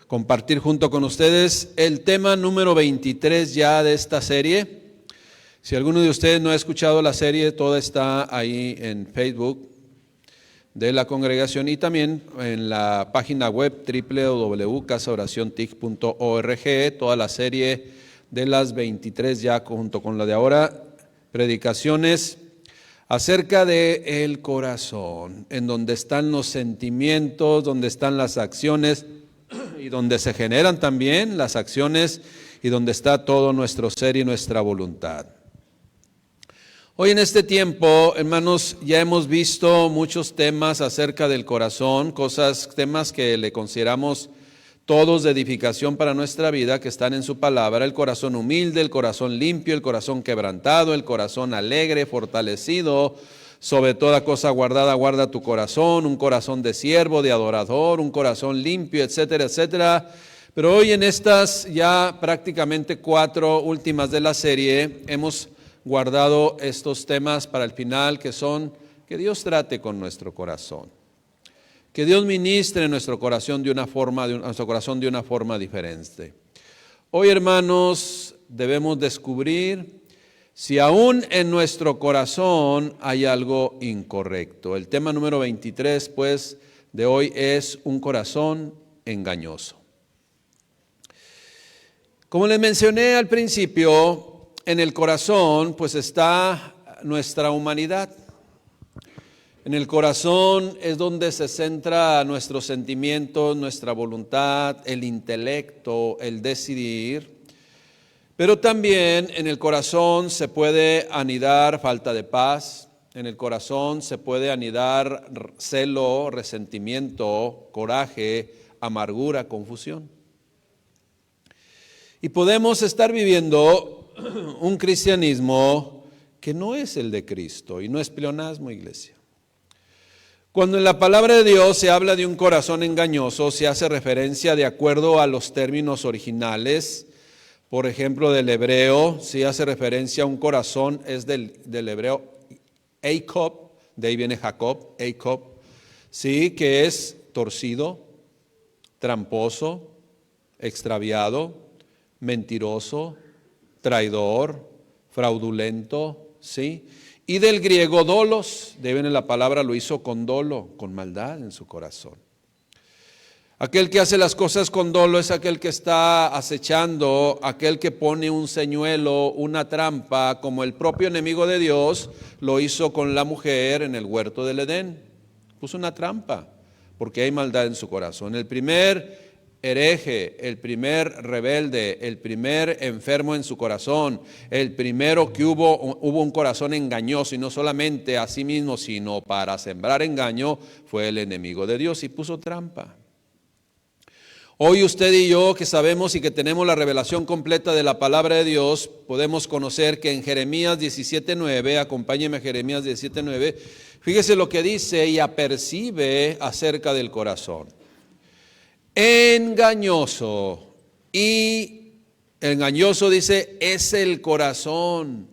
compartir junto con ustedes el tema número 23 ya de esta serie. Si alguno de ustedes no ha escuchado la serie, toda está ahí en Facebook de la congregación y también en la página web www.casaoraciontic.org, toda la serie de las 23 ya junto con la de ahora, predicaciones acerca de el corazón, en donde están los sentimientos, donde están las acciones y donde se generan también las acciones y donde está todo nuestro ser y nuestra voluntad. Hoy en este tiempo, hermanos, ya hemos visto muchos temas acerca del corazón, temas que le consideramos todos de edificación para nuestra vida, que están en su palabra: el corazón humilde, el corazón limpio, el corazón quebrantado, el corazón alegre, fortalecido, sobre toda cosa guardada, guarda tu corazón, un corazón de siervo, de adorador, un corazón limpio, etcétera, etcétera. Pero hoy en estas ya prácticamente 4 últimas de la serie, hemos guardado estos temas para el final, que son que Dios trate con nuestro corazón, que Dios ministre en nuestro corazón de una forma diferente. Hoy, hermanos, debemos descubrir si aún en nuestro corazón hay algo incorrecto. El tema número 23, pues, de hoy es un corazón engañoso. Como les mencioné al principio, en el corazón pues está nuestra humanidad. En el corazón es donde se centra nuestros sentimientos, nuestra voluntad, el intelecto, el decidir. Pero también en el corazón se puede anidar falta de paz, en el corazón se puede anidar celo, resentimiento, coraje, amargura, confusión. Y podemos estar viviendo un cristianismo que no es el de Cristo, y no es pleonasmo, iglesia. Cuando en la palabra de Dios se habla de un corazón engañoso, se hace referencia de acuerdo a los términos originales. Por ejemplo, del hebreo, se hace referencia a un corazón, es del hebreo Jacob, de ahí viene Jacob, Jacob, sí, que es torcido, tramposo, extraviado, mentiroso, traidor, fraudulento, ¿sí? Y del griego dolos, de ahí viene la palabra, lo hizo con dolo, con maldad en su corazón. Aquel que hace las cosas con dolo es aquel que está acechando, aquel que pone un señuelo, una trampa, como el propio enemigo de Dios lo hizo con la mujer en el huerto del Edén. Puso una trampa, porque hay maldad en su corazón. El primer hereje, el primer rebelde, el primer enfermo en su corazón, el primero que hubo un corazón engañoso, y no solamente a sí mismo, sino para sembrar engaño, fue el enemigo de Dios y puso trampa. Hoy usted y yo, que sabemos y que tenemos la revelación completa de la palabra de Dios, podemos conocer que en Jeremías 17:9, acompáñeme a Jeremías 17:9, fíjese lo que dice y apercibe acerca del corazón. Engañoso, y engañoso dice, es el corazón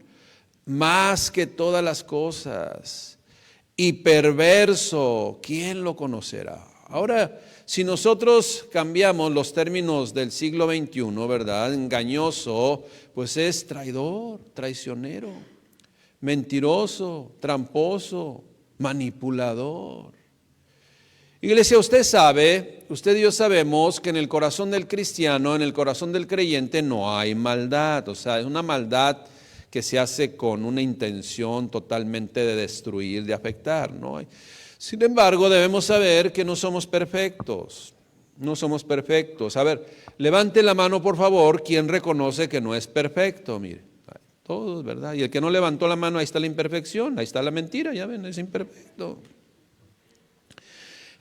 más que todas las cosas, y perverso, ¿quién lo conocerá? Ahora, si nosotros cambiamos los términos del siglo XXI, ¿verdad? Engañoso, pues es traidor, traicionero, mentiroso, tramposo, manipulador. Iglesia, usted y yo sabemos que en el corazón del cristiano, en el corazón del creyente no hay maldad. O sea, es una maldad que se hace con una intención totalmente de destruir, de afectar, ¿no? Sin embargo, debemos saber que no somos perfectos. No somos perfectos. A ver, levante la mano, por favor, quien reconoce que no es perfecto. Mire, todos, ¿verdad? Y el que no levantó la mano, ahí está la imperfección, ahí está la mentira, ya ven, es imperfecto.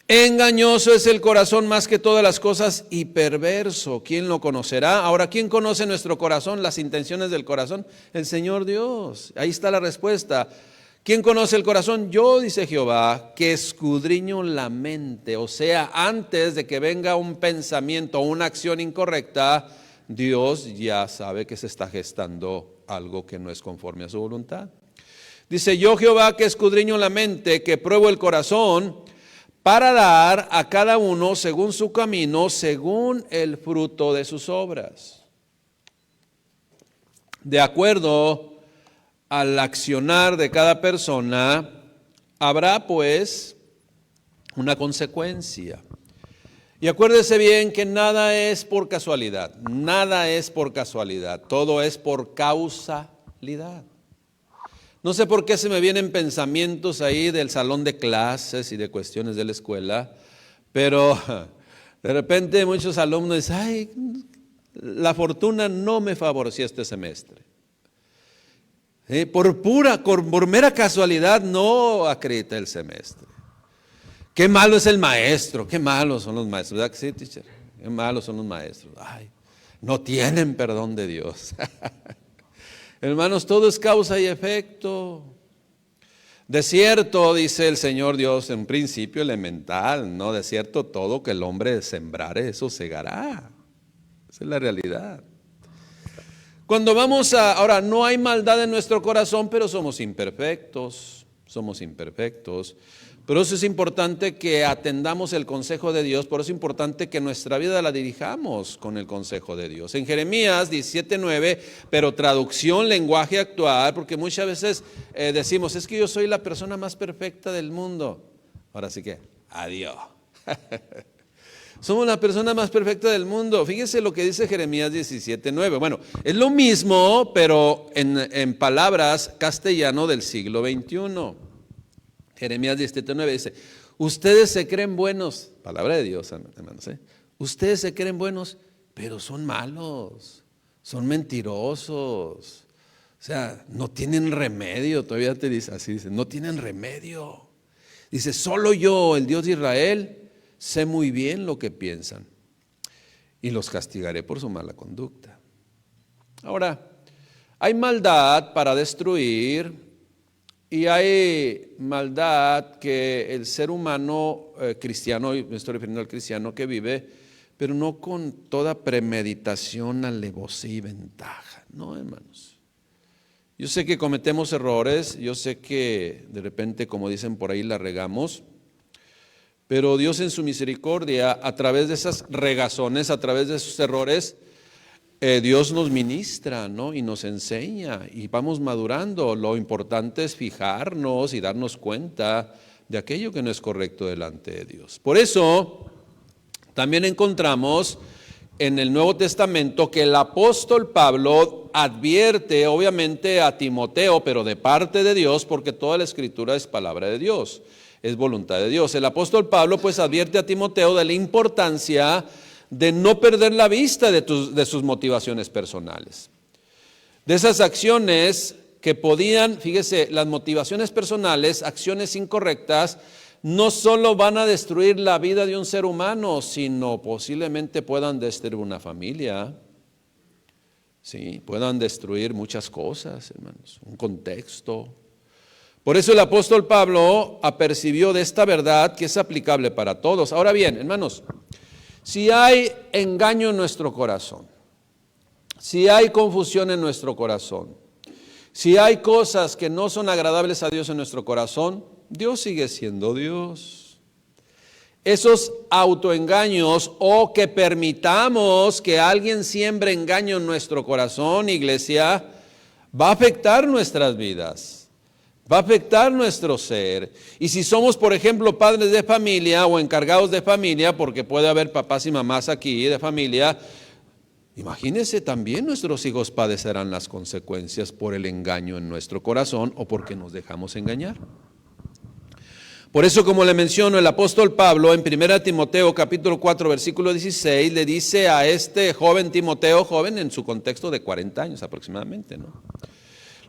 Engañoso es el corazón más que todas las cosas y perverso, ¿quién lo conocerá? Ahora, ¿quién conoce nuestro corazón, las intenciones del corazón? El Señor Dios. Ahí está la respuesta. ¿Quién conoce el corazón? Yo, dice Jehová, que escudriño la mente. O sea, antes de que venga un pensamiento o una acción incorrecta, Dios ya sabe que se está gestando algo que no es conforme a su voluntad. Dice, yo Jehová que escudriño la mente, que pruebo el corazón, para dar a cada uno según su camino, según el fruto de sus obras. De acuerdo al accionar de cada persona, habrá pues una consecuencia. Y acuérdese bien que nada es por casualidad, nada es por casualidad, todo es por causalidad. No sé por qué se me vienen pensamientos ahí del salón de clases y de cuestiones de la escuela, pero de repente muchos alumnos dicen, ay, la fortuna no me favoreció este semestre. Por mera casualidad no acredité el semestre. Qué malo es el maestro, qué malos son los maestros, ¿verdad que sí, teacher? Qué malos son los maestros. Ay, no tienen perdón de Dios. Hermanos, todo es causa y efecto. De cierto, dice el Señor Dios, en principio elemental, ¿no? De cierto, todo que el hombre sembrare, eso segará. Esa es la realidad. Cuando ahora, no hay maldad en nuestro corazón, pero somos imperfectos. Por eso es importante que atendamos el consejo de Dios, por eso es importante que nuestra vida la dirijamos con el consejo de Dios. En Jeremías 17:9, pero traducción, lenguaje actual, porque muchas veces decimos, es que yo soy la persona más perfecta del mundo. Ahora sí que, adiós. Somos la persona más perfecta del mundo. Fíjese lo que dice Jeremías 17:9. Bueno, es lo mismo, pero en palabras castellano del siglo XXI. Jeremías 17:9 dice, ustedes se creen buenos, palabra de Dios, hermanos, ustedes se creen buenos, pero son malos, son mentirosos, o sea, no tienen remedio, todavía te dice, así dice, no tienen remedio. Dice, solo yo, el Dios de Israel, sé muy bien lo que piensan y los castigaré por su mala conducta. Ahora, hay maldad para destruir. Y hay maldad que el ser humano cristiano, y me estoy refiriendo al cristiano que vive, pero no con toda premeditación, alevosía y ventaja. No, hermanos. Yo sé que cometemos errores, yo sé que de repente, como dicen por ahí, la regamos, pero Dios en su misericordia, a través de esas regazones, a través de esos errores, Dios nos ministra, ¿no? Y nos enseña y vamos madurando. Lo importante es fijarnos y darnos cuenta de aquello que no es correcto delante de Dios. Por eso también encontramos en el Nuevo Testamento que el apóstol Pablo advierte obviamente a Timoteo, pero de parte de Dios, porque toda la escritura es palabra de Dios, es voluntad de Dios. El apóstol Pablo pues advierte a Timoteo de la importancia de no perder la vista de sus motivaciones personales. De esas acciones que podían, fíjese, las motivaciones personales, acciones incorrectas, no solo van a destruir la vida de un ser humano, sino posiblemente puedan destruir una familia, sí, puedan destruir muchas cosas, hermanos, un contexto. Por eso el apóstol Pablo apercibió de esta verdad que es aplicable para todos. Ahora bien, hermanos, si hay engaño en nuestro corazón, si hay confusión en nuestro corazón, si hay cosas que no son agradables a Dios en nuestro corazón, Dios sigue siendo Dios. Esos autoengaños o que permitamos que alguien siembre engaño en nuestro corazón, iglesia, va a afectar nuestras vidas. Va a afectar nuestro ser. Y si somos, por ejemplo, padres de familia o encargados de familia, porque puede haber papás y mamás aquí de familia, imagínense, también nuestros hijos padecerán las consecuencias por el engaño en nuestro corazón o porque nos dejamos engañar. Por eso, como le menciono, el apóstol Pablo en 1 Timoteo capítulo 4 versículo 16 le dice a este joven Timoteo, joven en su contexto de 40 años aproximadamente, ¿no?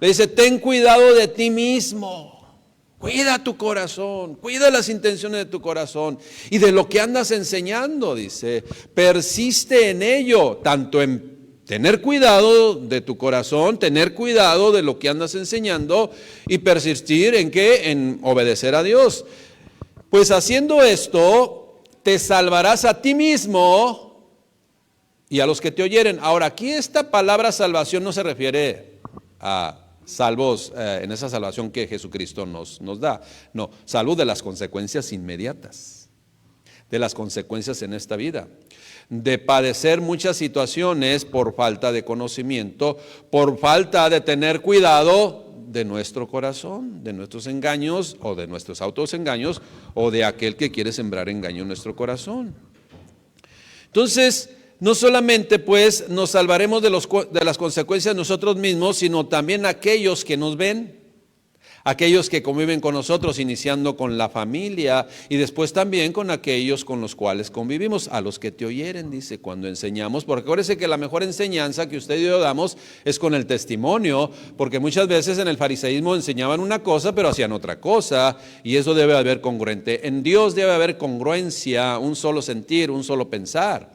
Le dice, ten cuidado de ti mismo, cuida tu corazón, cuida las intenciones de tu corazón y de lo que andas enseñando, dice, persiste en ello, tanto en tener cuidado de tu corazón, tener cuidado de lo que andas enseñando y persistir en ¿qué? En obedecer a Dios. Pues haciendo esto, te salvarás a ti mismo y a los que te oyeren. Ahora, aquí esta palabra salvación no se refiere a salvos en esa salvación que Jesucristo nos da. No, salvos de las consecuencias inmediatas. de las consecuencias en esta vida, de padecer muchas situaciones por falta de conocimiento, por falta de tener cuidado de nuestro corazón, de nuestros engaños o de nuestros autoengaños o de aquel que quiere sembrar engaño en nuestro corazón. Entonces, no solamente pues nos salvaremos de las consecuencias nosotros mismos, sino también aquellos que nos ven, aquellos que conviven con nosotros, iniciando con la familia y después también con aquellos con los cuales convivimos, a los que te oyeren, dice, cuando enseñamos, porque acuérdese que la mejor enseñanza que usted y yo damos es con el testimonio, porque muchas veces en el fariseísmo enseñaban una cosa pero hacían otra cosa, y eso debe haber congruente. En Dios debe haber congruencia, un solo sentir, un solo pensar.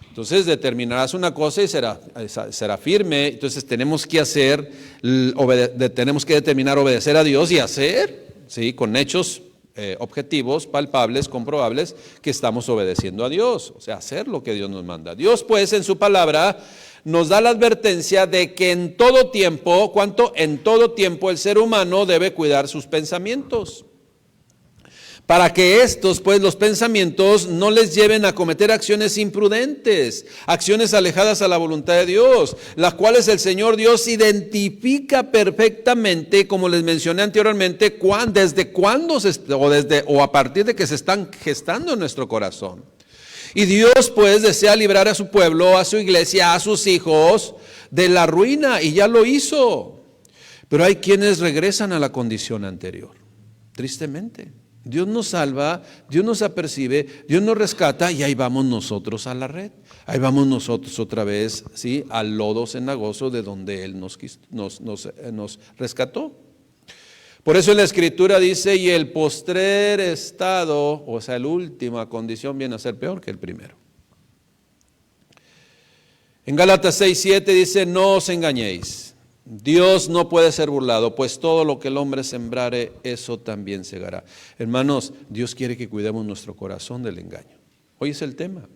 Entonces determinarás una cosa y será firme. Entonces tenemos que determinar obedecer a Dios y hacer, ¿sí?, con hechos objetivos, palpables, comprobables, que estamos obedeciendo a Dios. O sea, hacer lo que Dios nos manda. Dios pues en su palabra nos da la advertencia de que en todo tiempo, En todo tiempo el ser humano debe cuidar sus pensamientos, para que estos, pues, los pensamientos no les lleven a cometer acciones imprudentes, acciones alejadas a la voluntad de Dios, las cuales el Señor Dios identifica perfectamente, como les mencioné anteriormente, desde cuándo o a partir de que se están gestando en nuestro corazón. Y Dios, pues, desea librar a su pueblo, a su iglesia, a sus hijos de la ruina, y ya lo hizo. Pero hay quienes regresan a la condición anterior, tristemente. Dios nos salva, Dios nos apercibe, Dios nos rescata y ahí vamos nosotros a la red. Ahí vamos nosotros otra vez, ¿sí?, al lodo cenagoso de donde Él nos rescató. Por eso en la Escritura dice, y el postrer estado, o sea, la última condición viene a ser peor que el primero. En Gálatas 6:7 dice, no os engañéis. Dios no puede ser burlado, pues todo lo que el hombre sembrare, eso también segará. Hermanos, Dios quiere que cuidemos nuestro corazón del engaño. Hoy es el tema.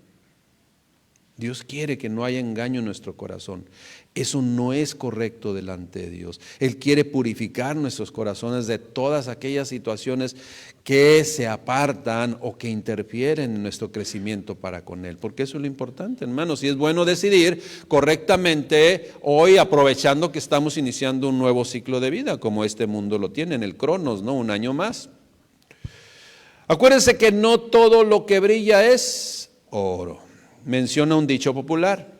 Dios quiere que no haya engaño en nuestro corazón. Eso no es correcto delante de Dios. Él quiere purificar nuestros corazones de todas aquellas situaciones que se apartan o que interfieren en nuestro crecimiento para con Él. Porque eso es lo importante, hermanos. Y es bueno decidir correctamente hoy, aprovechando que estamos iniciando un nuevo ciclo de vida, como este mundo lo tiene, en el Cronos, ¿no? Un año más. Acuérdense que no todo lo que brilla es oro. Menciona un dicho popular,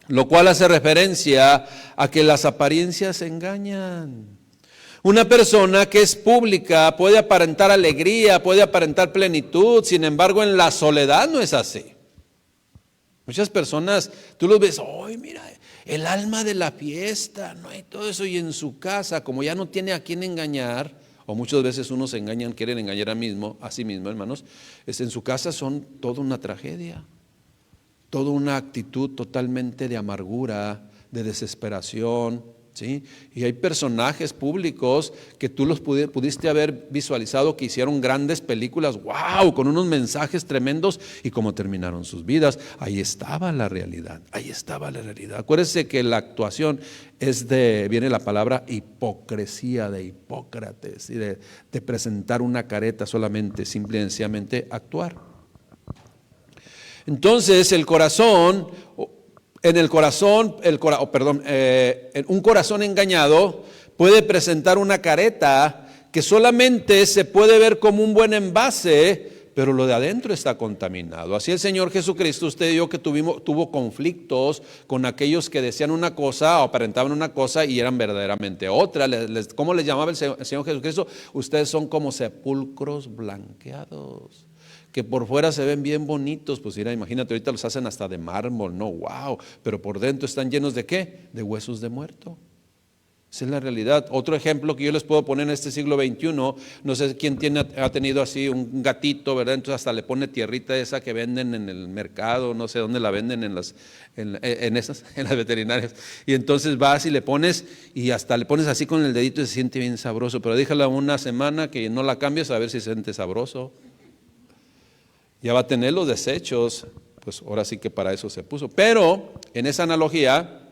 lo cual hace referencia a que las apariencias engañan. Una persona que es pública puede aparentar alegría, puede aparentar plenitud, sin embargo en la soledad no es así. Muchas personas, tú los ves, ¡ay, mira, el alma de la fiesta! No hay todo eso, y en su casa, como ya no tiene a quién engañar, o muchas veces unos se engañan, quieren engañar a sí mismo, hermanos, en su casa son toda una tragedia. Toda una actitud totalmente de amargura, de desesperación, ¿sí? Y hay personajes públicos que tú los pudiste haber visualizado, que hicieron grandes películas, wow, con unos mensajes tremendos, y cómo terminaron sus vidas. Ahí estaba la realidad, ahí estaba la realidad. Acuérdense que la actuación viene la palabra hipocresía, de Hipócrates, y de presentar una careta solamente, simple y sencillamente actuar. Entonces un corazón engañado puede presentar una careta que solamente se puede ver como un buen envase, pero lo de adentro está contaminado. Así el Señor Jesucristo, usted y yo, que tuvo conflictos con aquellos que decían una cosa o aparentaban una cosa y eran verdaderamente otra. ¿Cómo les llamaba el Señor Jesucristo? Ustedes son como sepulcros blanqueados, que por fuera se ven bien bonitos. Pues mira, imagínate, ahorita los hacen hasta de mármol, no, wow, pero por dentro están llenos ¿de qué? De huesos de muerto. Esa es la realidad. Otro ejemplo que yo les puedo poner en este siglo XXI, no sé quién ha tenido así un gatito, ¿verdad? Entonces hasta le pone tierrita esa que venden en el mercado, no sé dónde la venden, en las veterinarias. Y entonces vas y le pones, y hasta le pones así con el dedito y se siente bien sabroso, pero déjala una semana que no la cambies a ver si se siente sabroso. Ya va a tener los desechos, pues ahora sí que para eso se puso. Pero en esa analogía,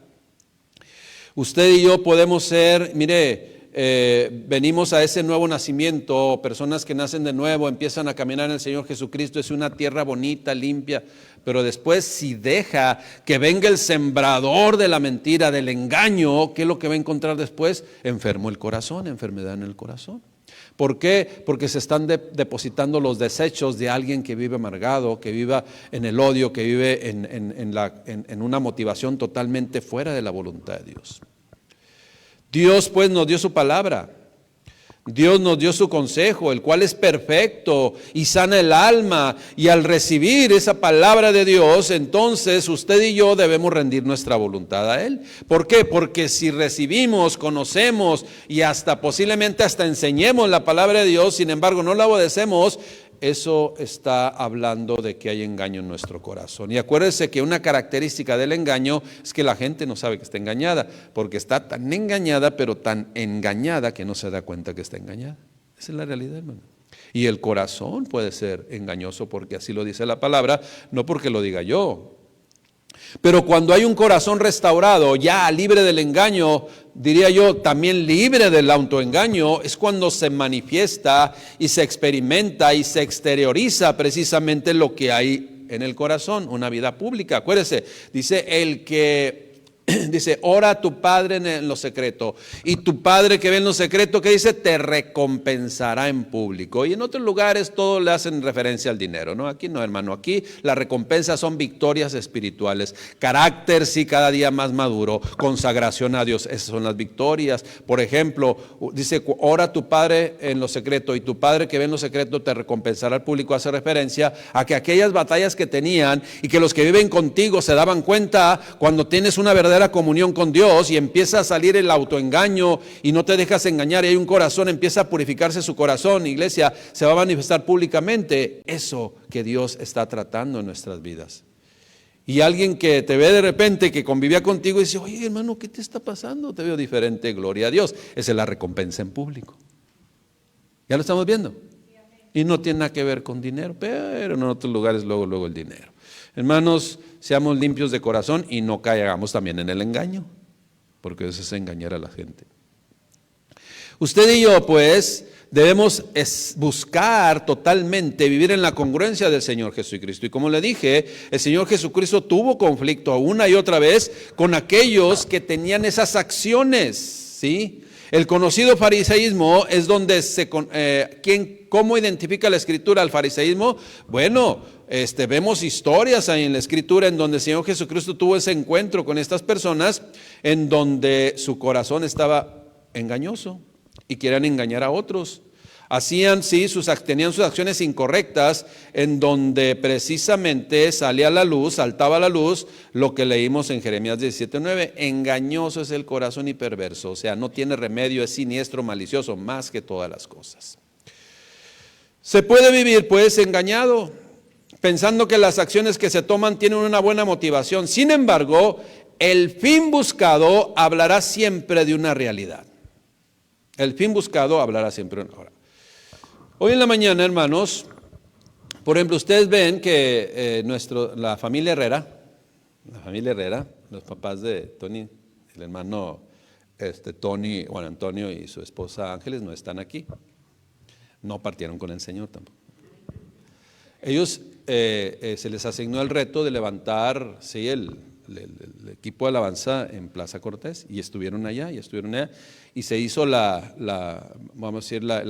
usted y yo podemos ser, mire, venimos a ese nuevo nacimiento, personas que nacen de nuevo, empiezan a caminar en el Señor Jesucristo, es una tierra bonita, limpia, pero después si deja que venga el sembrador de la mentira, del engaño, ¿qué es lo que va a encontrar después? Enfermo el corazón, enfermedad en el corazón. ¿Por qué? Porque se están depositando los desechos de alguien que vive amargado, que viva en el odio, que vive en una motivación totalmente fuera de la voluntad de Dios. Dios pues nos dio su palabra, Dios nos dio su consejo, el cual es perfecto y sana el alma, y al recibir esa palabra de Dios, entonces usted y yo debemos rendir nuestra voluntad a Él. ¿Por qué? Porque si recibimos, conocemos y hasta posiblemente hasta enseñemos la palabra de Dios, sin embargo no la obedecemos, eso está hablando de que hay engaño en nuestro corazón. Y acuérdese que una característica del engaño es que la gente no sabe que está engañada, porque está tan engañada, pero tan engañada que no se da cuenta que está engañada. Esa es la realidad, hermano. Y el corazón puede ser engañoso porque así lo dice la palabra, no porque lo diga yo. Pero cuando hay un corazón restaurado, ya libre del engaño, diría yo, también libre del autoengaño, es cuando se manifiesta y se experimenta y se exterioriza precisamente lo que hay en el corazón, una vida pública. Acuérdese, dice ora a tu Padre en lo secreto, y tu Padre que ve en lo secreto, que dice, te recompensará en público. Y en otros lugares todo le hacen referencia al dinero, ¿no? Aquí no, hermano, aquí las recompensas son victorias espirituales, carácter sí cada día más maduro, consagración a Dios, esas son las victorias. Por ejemplo, dice, ora a tu Padre en lo secreto, y tu Padre que ve en lo secreto te recompensará al público. Hace referencia a que aquellas batallas que tenían y que los que viven contigo se daban cuenta cuando tienes una verdadera comunión con Dios y empieza a salir el autoengaño y no te dejas engañar y hay un corazón, empieza a purificarse su corazón, iglesia, se va a manifestar públicamente eso que Dios está tratando en nuestras vidas. Y alguien que te ve de repente, que convivía contigo y dice, oye hermano, ¿qué te está pasando? Te veo diferente, gloria a Dios. Esa es la recompensa en público. ¿Ya lo estamos viendo? Y no tiene nada que ver con dinero, pero en otros lugares luego el dinero. Hermanos, seamos limpios de corazón y no caigamos también en el engaño, porque eso es engañar a la gente. Usted y yo, pues, debemos buscar totalmente vivir en la congruencia del Señor Jesucristo. Y como le dije, el Señor Jesucristo tuvo conflicto una y otra vez con aquellos que tenían esas acciones, ¿sí? El conocido fariseísmo es donde ¿cómo identifica la Escritura al fariseísmo? Bueno, vemos historias ahí en la Escritura en donde el Señor Jesucristo tuvo ese encuentro con estas personas en donde su corazón estaba engañoso y querían engañar a otros. Tenían sus acciones incorrectas en donde precisamente saltaba a la luz lo que leímos en Jeremías 17:9. Engañoso es el corazón y perverso, o sea, no tiene remedio, es siniestro, malicioso, más que todas las cosas. Se puede vivir pues engañado, pensando que las acciones que se toman tienen una buena motivación. Sin embargo, el fin buscado hablará siempre de una realidad. El fin buscado hablará siempre de una realidad. Hoy en la mañana, hermanos, por ejemplo, ustedes ven que la familia Herrera, los papás de Tony, el hermano Tony, Juan Antonio y su esposa Ángeles no están aquí. No partieron con el Señor tampoco. Ellos se les asignó el reto de levantar el equipo de alabanza en Plaza Cortés y estuvieron allá y se hizo el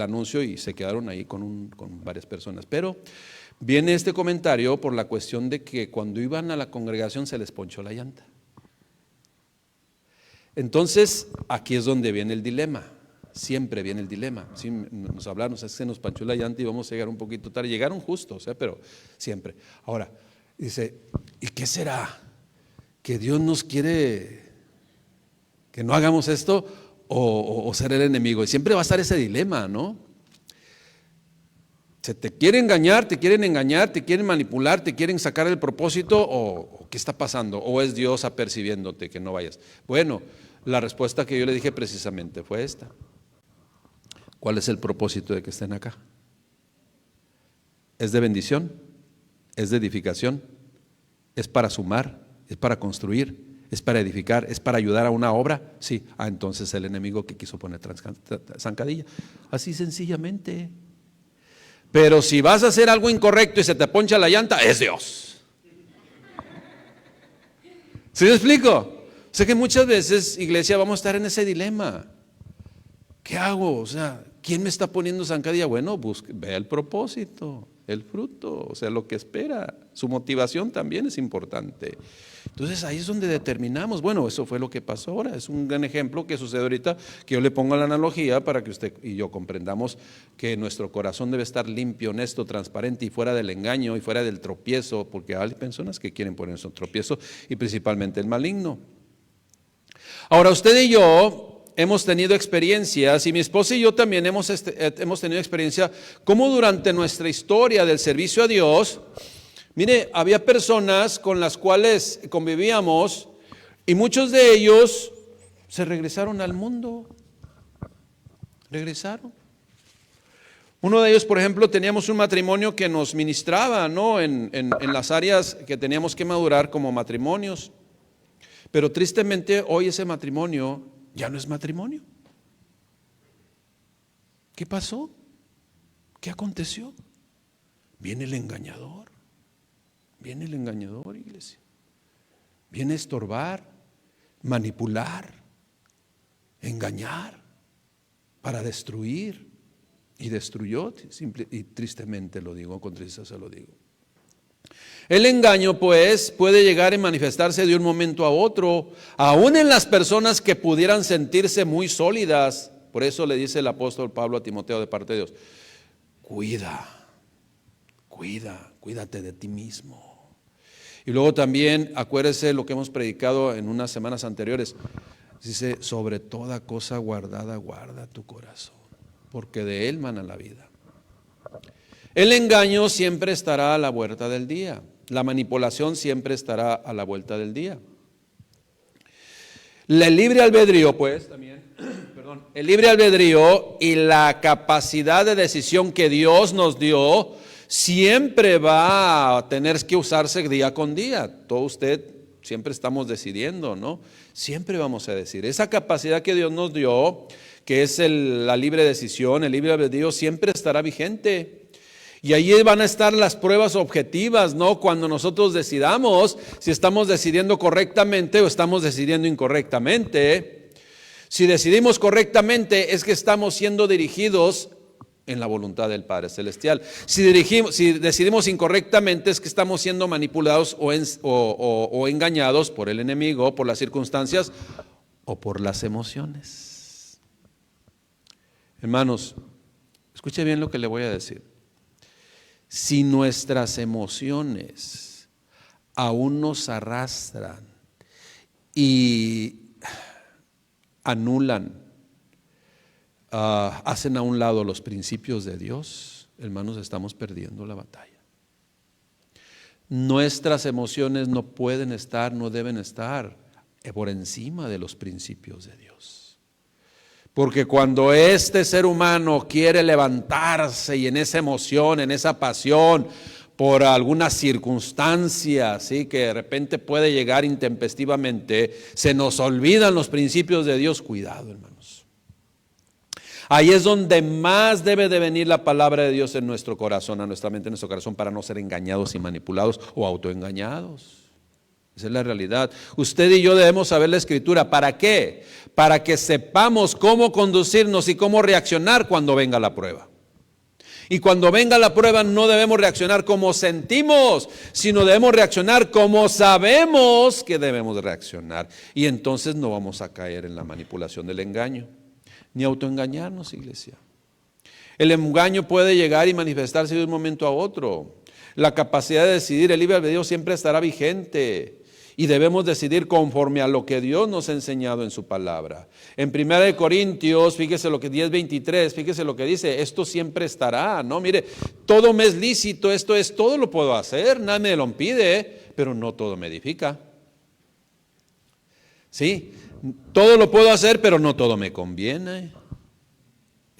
anuncio y se quedaron ahí con varias personas. Pero viene este comentario por la cuestión de que cuando iban a la congregación se les ponchó la llanta. Entonces aquí es donde viene el dilema. Siempre viene el dilema. Sí, nos hablaron, se nos panchó la llanta y vamos a llegar un poquito tarde. Llegaron justo, pero siempre. Ahora, dice, ¿y qué será? ¿Que Dios nos quiere que no hagamos esto o ser el enemigo? Y siempre va a estar ese dilema, ¿no? Se te quieren engañar, te quieren manipular, te quieren sacar el propósito o ¿qué está pasando? ¿O es Dios apercibiéndote que no vayas? Bueno, la respuesta que yo le dije precisamente fue esta. ¿Cuál es el propósito de que estén acá? ¿Es de bendición? ¿Es de edificación? ¿Es para sumar? ¿Es para construir? ¿Es para edificar? ¿Es para ayudar a una obra? Sí. Entonces el enemigo que quiso poner zancadilla. Así sencillamente. Pero si vas a hacer algo incorrecto y se te poncha la llanta, es Dios. ¿Sí me explico? Sé que muchas veces, iglesia, vamos a estar en ese dilema. ¿Qué hago? O sea, ¿quién me está poniendo zancadilla? Bueno, ve el propósito, el fruto, o sea, lo que espera. Su motivación también es importante. Entonces ahí es donde determinamos. Bueno, eso fue lo que pasó ahora. Es un gran ejemplo que sucede ahorita, que yo le pongo la analogía para que usted y yo comprendamos que nuestro corazón debe estar limpio, honesto, transparente y fuera del engaño y fuera del tropiezo, porque hay personas que quieren ponerse un tropiezo y principalmente el maligno. Ahora usted y yo hemos tenido experiencias, y mi esposa y yo también hemos tenido experiencia, como durante nuestra historia del servicio a Dios, mire, había personas con las cuales convivíamos y muchos de ellos se regresaron al mundo. Regresaron. Uno de ellos, por ejemplo, teníamos un matrimonio que nos ministraba, ¿no? en las áreas que teníamos que madurar como matrimonios. Pero tristemente hoy ese matrimonio ya no es matrimonio. ¿Qué pasó? ¿Qué aconteció? Viene el engañador. Viene el engañador, iglesia. Viene a estorbar, manipular, engañar, para destruir. Y destruyó, y tristemente lo digo, con tristeza lo digo. El engaño, pues, puede llegar y manifestarse de un momento a otro, aún en las personas que pudieran sentirse muy sólidas. Por eso le dice el apóstol Pablo a Timoteo de parte de Dios: cuídate de ti mismo. Y luego también, acuérdese lo que hemos predicado en unas semanas anteriores. Dice: sobre toda cosa guardada, guarda tu corazón, porque de él mana la vida. El engaño siempre estará a la vuelta del día. La manipulación siempre estará a la vuelta del día. El libre albedrío, pues, también, el libre albedrío y la capacidad de decisión que Dios nos dio siempre va a tener que usarse día con día. Todo usted, siempre estamos decidiendo, ¿no? Siempre vamos a decir. Esa capacidad que Dios nos dio, que es la libre decisión, el libre albedrío, siempre estará vigente. Y allí van a estar las pruebas objetivas, ¿no? Cuando nosotros decidamos si estamos decidiendo correctamente o estamos decidiendo incorrectamente. Si decidimos correctamente es que estamos siendo dirigidos en la voluntad del Padre Celestial. Si decidimos incorrectamente es que estamos siendo manipulados o engañados por el enemigo, por las circunstancias o por las emociones. Hermanos, escuche bien lo que le voy a decir. Si nuestras emociones aún nos arrastran y anulan, hacen a un lado los principios de Dios, hermanos, estamos perdiendo la batalla. Nuestras emociones no pueden estar, no deben estar por encima de los principios de Dios. Porque cuando este ser humano quiere levantarse y en esa emoción, en esa pasión, por alguna circunstancia, ¿sí?, que de repente puede llegar intempestivamente, se nos olvidan los principios de Dios. Cuidado, hermanos. Ahí es donde más debe de venir la palabra de Dios en nuestro corazón, a nuestra mente, en nuestro corazón, para no ser engañados y manipulados o autoengañados. Esa es la realidad. Usted y yo debemos saber la Escritura. ¿Para qué? Para que sepamos cómo conducirnos y cómo reaccionar cuando venga la prueba. Y cuando venga la prueba no debemos reaccionar como sentimos, sino debemos reaccionar como sabemos que debemos reaccionar. Y entonces no vamos a caer en la manipulación del engaño, ni autoengañarnos, iglesia. El engaño puede llegar y manifestarse de un momento a otro. La capacidad de decidir, el libre albedrío siempre estará vigente. Y debemos decidir conforme a lo que Dios nos ha enseñado en su palabra. En 1 Corintios, fíjese lo que 10:23, fíjese lo que dice: esto siempre estará, ¿no? Mire, todo me es lícito, esto es, todo lo puedo hacer, nadie me lo impide, pero no todo me edifica. Sí, todo lo puedo hacer, pero no todo me conviene.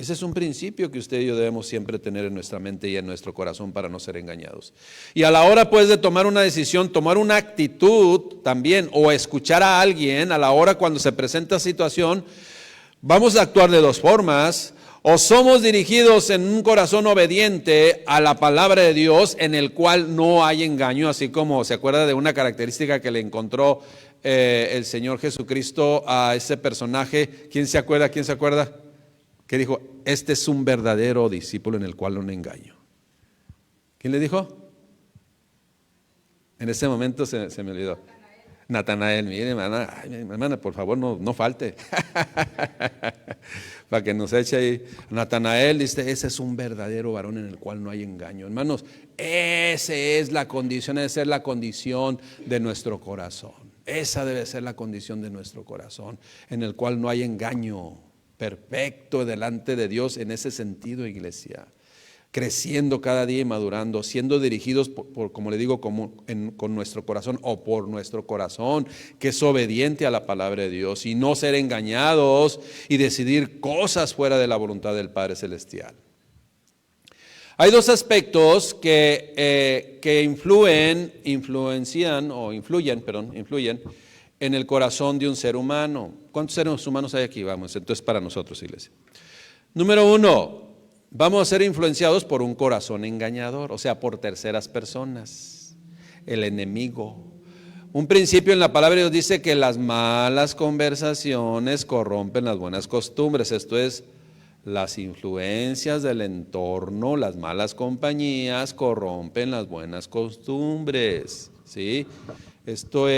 Ese es un principio que usted y yo debemos siempre tener en nuestra mente y en nuestro corazón para no ser engañados. Y a la hora pues de tomar una decisión, tomar una actitud también, o escuchar a alguien, a la hora cuando se presenta situación, vamos a actuar de dos formas. O somos dirigidos en un corazón obediente a la palabra de Dios, en el cual no hay engaño, así como se acuerda de una característica que le encontró el Señor Jesucristo a ese personaje. ¿Quién se acuerda? ¿Quién se acuerda? Que dijo, este es un verdadero discípulo en el cual no engaño. ¿Quién le dijo? En ese momento se me olvidó. Natanael, mire hermana, por favor no falte. Para que nos eche ahí. Natanael dice, ese es un verdadero varón en el cual no hay engaño. Hermanos, esa es la condición, debe ser la condición de nuestro corazón. Esa debe ser la condición de nuestro corazón, en el cual no hay engaño. Perfecto delante de Dios en ese sentido, iglesia. Creciendo cada día y madurando, siendo dirigidos por como le digo, con nuestro corazón o por nuestro corazón, que es obediente a la palabra de Dios, y no ser engañados y decidir cosas fuera de la voluntad del Padre Celestial. Hay dos aspectos que influyen en el corazón de un ser humano. ¿Cuántos seres humanos hay aquí? Vamos, entonces para nosotros, iglesia. Número uno, vamos a ser influenciados por un corazón engañador, o sea, por terceras personas, el enemigo. Un principio en la palabra de Dios dice que las malas conversaciones corrompen las buenas costumbres, esto es, las influencias del entorno, las malas compañías corrompen las buenas costumbres, ¿sí? Esto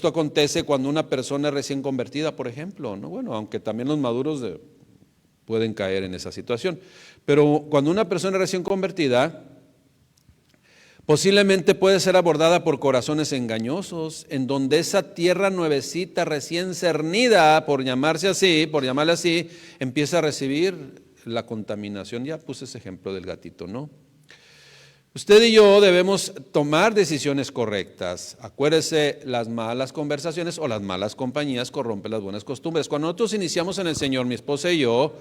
acontece cuando una persona es recién convertida, por ejemplo, ¿no? Bueno, aunque también los maduros pueden caer en esa situación, pero cuando una persona es recién convertida, posiblemente puede ser abordada por corazones engañosos, en donde esa tierra nuevecita, recién cernida, por llamarle así, empieza a recibir la contaminación. Ya puse ese ejemplo del gatito, ¿no? Usted y yo debemos tomar decisiones correctas. Acuérdese, las malas conversaciones o las malas compañías corrompen las buenas costumbres. Cuando nosotros iniciamos en el Señor, mi esposa y yo,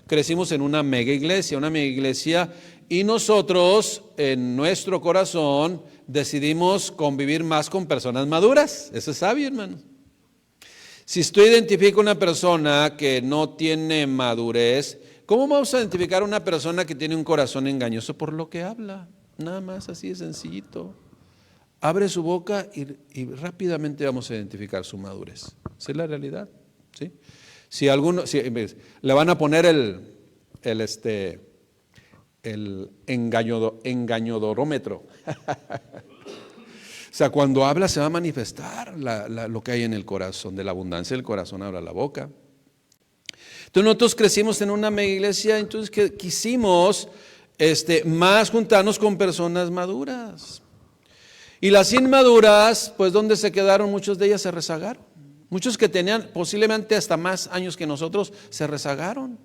crecimos en una mega iglesia, y nosotros en nuestro corazón decidimos convivir más con personas maduras. Eso es sabio, hermano. Si usted identifica una persona que no tiene madurez, ¿cómo vamos a identificar a una persona que tiene un corazón engañoso? Por lo que habla. Nada más, así de sencillito. Abre su boca y rápidamente vamos a identificar su madurez. Esa es la realidad, ¿sí? Si le van a poner el engañodorómetro. O sea, cuando habla se va a manifestar lo que hay en el corazón. De la abundancia del corazón habla la boca. Entonces nosotros crecimos en una mega iglesia, entonces que quisimos más juntarnos con personas maduras. Y las inmaduras, pues ¿dónde se quedaron? Muchos de ellas se rezagaron. Muchos que tenían posiblemente hasta más años que nosotros se rezagaron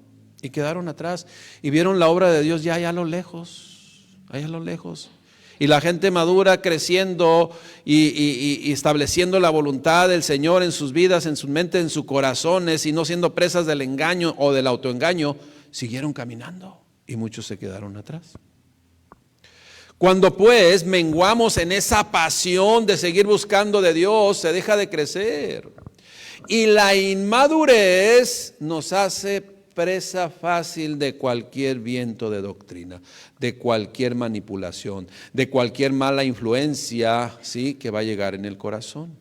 y quedaron atrás y vieron la obra de Dios ya allá a lo lejos, allá a lo lejos. Y la gente madura creciendo y estableciendo la voluntad del Señor en sus vidas, en su mente, en sus corazones, y no siendo presas del engaño o del autoengaño, siguieron caminando y muchos se quedaron atrás. Cuando pues menguamos en esa pasión de seguir buscando de Dios, se deja de crecer. Y la inmadurez nos hace presa fácil de cualquier viento de doctrina, de cualquier manipulación, de cualquier mala influencia, ¿sí?, que va a llegar en el corazón.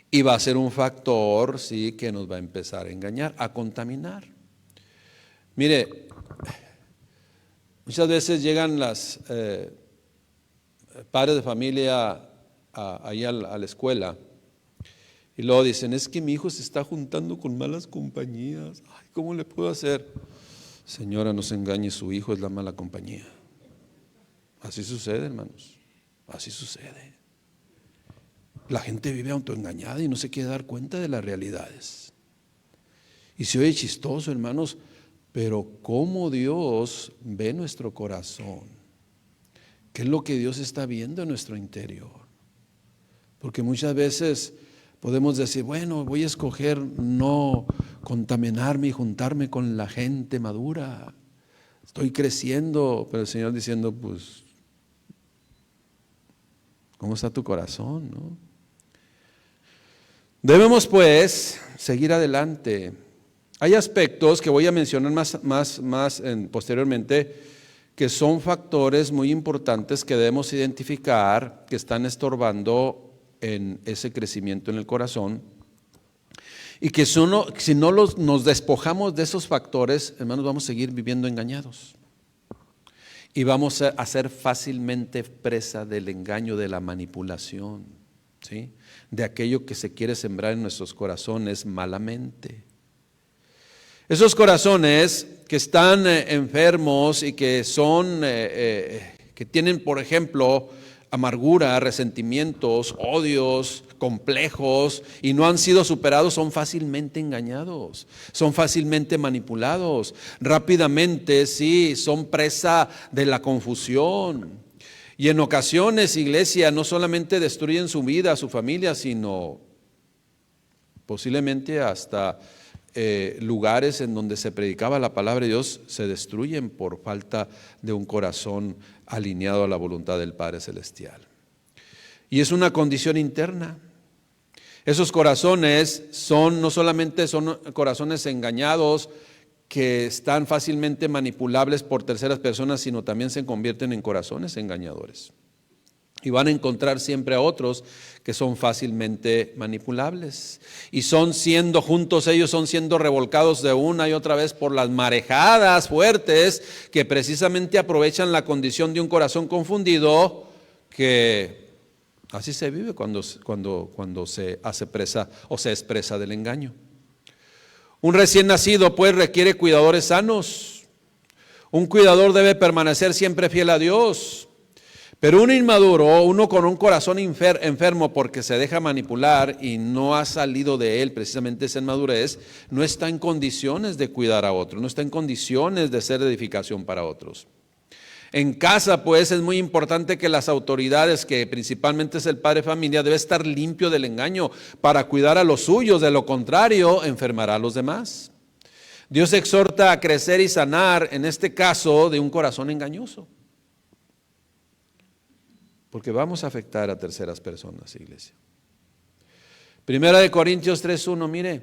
Y va a ser un factor, ¿sí?, que nos va a empezar a engañar, a contaminar. Mire, muchas veces llegan las padres de familia ahí a la escuela y luego dicen, es que mi hijo se está juntando con malas compañías. Ay, ¿cómo le puedo hacer? Señora, no se engañe, su hijo es la mala compañía. Así sucede, hermanos, así sucede. La gente vive autoengañada y no se quiere dar cuenta de las realidades. Y se oye chistoso, hermanos, pero cómo Dios ve nuestro corazón, qué es lo que Dios está viendo en nuestro interior. Porque muchas veces Podemos decir, bueno, voy a escoger no contaminarme y juntarme con la gente madura. Estoy creciendo, pero el Señor diciendo, pues, ¿cómo está tu corazón, no? Debemos, pues, seguir adelante. Hay aspectos que voy a mencionar más posteriormente, que son factores muy importantes que debemos identificar que están estorbando en ese crecimiento en el corazón, y que si no nos despojamos de esos factores, hermanos, vamos a seguir viviendo engañados y vamos a ser fácilmente presa del engaño, de la manipulación, ¿sí? De aquello que se quiere sembrar en nuestros corazones malamente. Esos corazones que están enfermos y que son que tienen, por ejemplo, amargura, resentimientos, odios, complejos, y no han sido superados, son fácilmente engañados, son fácilmente manipulados, rápidamente, sí, son presa de la confusión. Y en ocasiones, iglesia, no solamente destruyen su vida, su familia, sino posiblemente hasta lugares en donde se predicaba la palabra de Dios se destruyen por falta de un corazón alineado a la voluntad del Padre Celestial. Y es una condición interna. Esos corazones no solamente son corazones engañados que están fácilmente manipulables por terceras personas, sino también se convierten en corazones engañadores. Y van a encontrar siempre a otros que son fácilmente manipulables. Y ellos son siendo revolcados de una y otra vez por las marejadas fuertes que precisamente aprovechan la condición de un corazón confundido, que así se vive cuando se hace presa o se expresa del engaño. Un recién nacido pues requiere cuidadores sanos. Un cuidador debe permanecer siempre fiel a Dios. Pero un inmaduro, uno con un corazón enfermo porque se deja manipular y no ha salido de él precisamente esa inmadurez, no está en condiciones de cuidar a otros, no está en condiciones de ser edificación para otros. En casa, pues, es muy importante que las autoridades, que principalmente es el padre de familia, debe estar limpio del engaño para cuidar a los suyos, de lo contrario, enfermará a los demás. Dios exhorta a crecer y sanar, en este caso, de un corazón engañoso. Porque vamos a afectar a terceras personas, iglesia. Primera de Corintios 3:1, mire.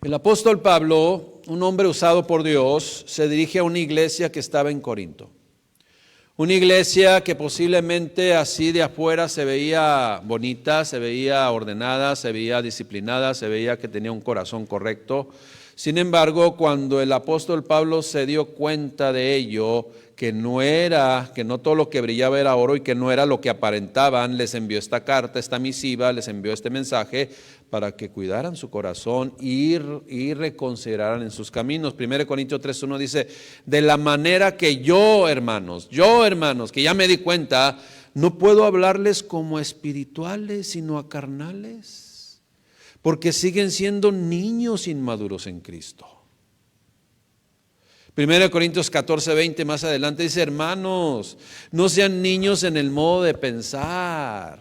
El apóstol Pablo, un hombre usado por Dios, se dirige a una iglesia que estaba en Corinto. Una iglesia que posiblemente así de afuera se veía bonita, se veía ordenada, se veía disciplinada, se veía que tenía un corazón correcto. Sin embargo, cuando el apóstol Pablo se dio cuenta de ello, que no todo lo que brillaba era oro y que no era lo que aparentaban, les envió esta carta, esta misiva, les envió este mensaje para que cuidaran su corazón y reconsideraran en sus caminos. 1 Corintios 3:1 dice, de la manera que yo hermanos, que ya me di cuenta, no puedo hablarles como espirituales, sino a carnales, porque siguen siendo niños inmaduros en Cristo. 1 Corintios 14:20 más adelante dice, hermanos, no sean niños en el modo de pensar,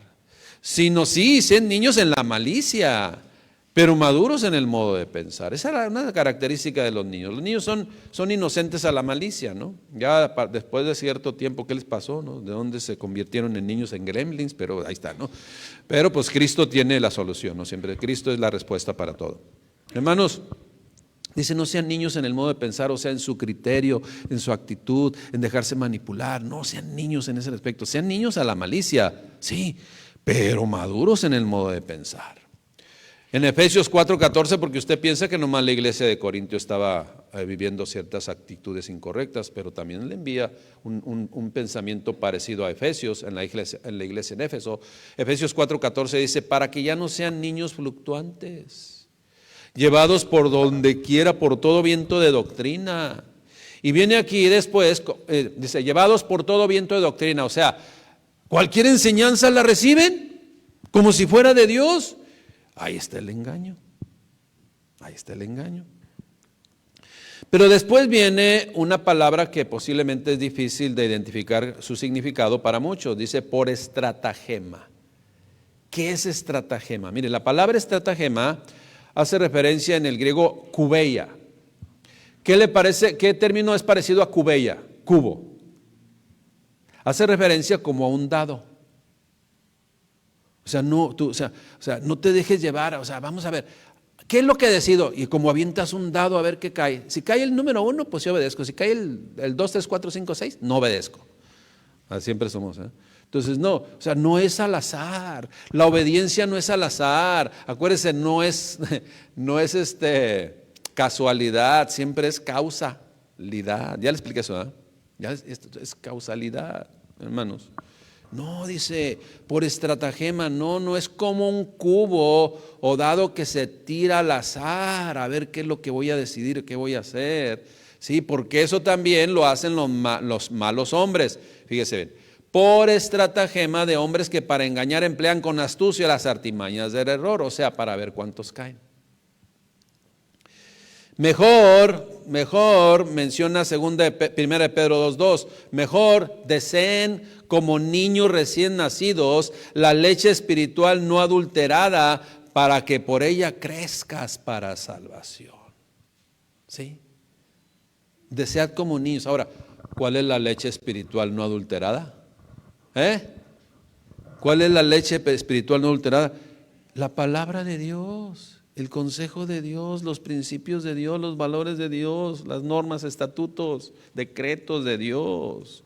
sino sean niños en la malicia, pero maduros en el modo de pensar. Esa era una característica de los niños. Los niños son inocentes a la malicia, ¿no? Ya después de cierto tiempo, ¿qué les pasó, no? De dónde se convirtieron en niños, en gremlins, pero ahí está, ¿no? Pero pues Cristo tiene la solución, ¿no? Siempre Cristo es la respuesta para todo. Hermanos, dice, no sean niños en el modo de pensar, o sea, en su criterio, en su actitud, en dejarse manipular. No sean niños en ese aspecto, sean niños a la malicia, sí, pero maduros en el modo de pensar. En Efesios 4:14, porque usted piensa que nomás la iglesia de Corinto estaba viviendo ciertas actitudes incorrectas, pero también le envía un pensamiento parecido a Efesios, en la iglesia en Éfeso. Efesios 4:14 dice, para que ya no sean niños fluctuantes, llevados por donde quiera por todo viento de doctrina. Y viene aquí después, dice, llevados por todo viento de doctrina, o sea, cualquier enseñanza la reciben como si fuera de Dios. Ahí está el engaño, ahí está el engaño. Pero después viene una palabra que posiblemente es difícil de identificar su significado para muchos, dice por estratagema. ¿Qué es estratagema? Mire, la palabra estratagema hace referencia en el griego kubeia. ¿Qué le parece? ¿Qué término es parecido a kubeia? Cubo. Hace referencia como a un dado. O sea, no te dejes llevar. O sea, vamos a ver, ¿qué es lo que decido? Y como avientas un dado a ver qué cae. Si cae el número 1, pues yo obedezco. Si cae el 2, 3, 4, 5, 6, no obedezco. Siempre somos, ¿eh? Entonces, no es al azar. La obediencia no es al azar. Acuérdense, no es casualidad, siempre es causalidad. Ya le expliqué eso, ¿eh? Esto es causalidad, hermanos. No, dice, por estratagema, no es como un cubo o dado que se tira al azar a ver qué es lo que voy a decidir, qué voy a hacer. Sí, porque eso también lo hacen los malos hombres. Fíjese bien, por estratagema de hombres que para engañar emplean con astucia las artimañas del error, o sea, para ver cuántos caen. Mejor menciona primera de Pedro 2:2, mejor deseen como niños recién nacidos la leche espiritual no adulterada para que por ella crezcas para salvación. ¿Sí? Desead como niños. Ahora, ¿cuál es la leche espiritual no adulterada? ¿Cuál es la leche espiritual no adulterada? La palabra de Dios. El consejo de Dios, los principios de Dios, los valores de Dios, las normas, estatutos, decretos de Dios.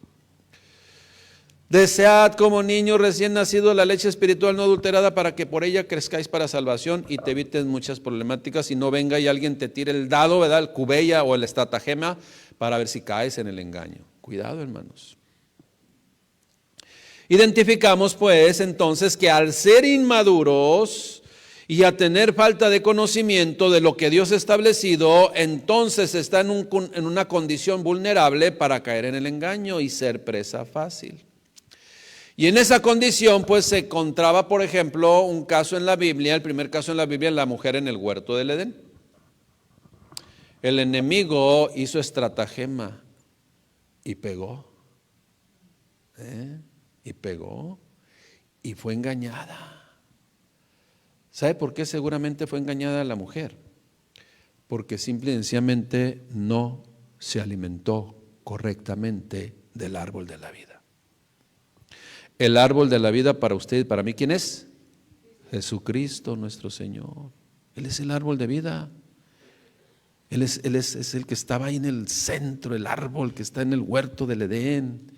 Desead como niños recién nacidos la leche espiritual no adulterada para que por ella crezcáis para salvación y te evites muchas problemáticas y no venga y alguien te tire el dado, ¿verdad? El cubeia o el estratagema para ver si caes en el engaño. Cuidado, hermanos. Identificamos pues entonces que al ser inmaduros y a tener falta de conocimiento de lo que Dios ha establecido, entonces está en una condición vulnerable para caer en el engaño y ser presa fácil. Y en esa condición pues se encontraba, por ejemplo, un caso en la Biblia, el primer caso en la Biblia, la mujer en el huerto del Edén. El enemigo hizo estratagema y pegó. Y pegó y fue engañada. ¿Sabe por qué seguramente fue engañada la mujer? Porque simple y sencillamente no se alimentó correctamente del árbol de la vida. El árbol de la vida para usted y para mí, ¿quién es? Jesucristo nuestro Señor. Él es el árbol de vida. Él es el que estaba ahí en el centro, el árbol que está en el huerto del Edén.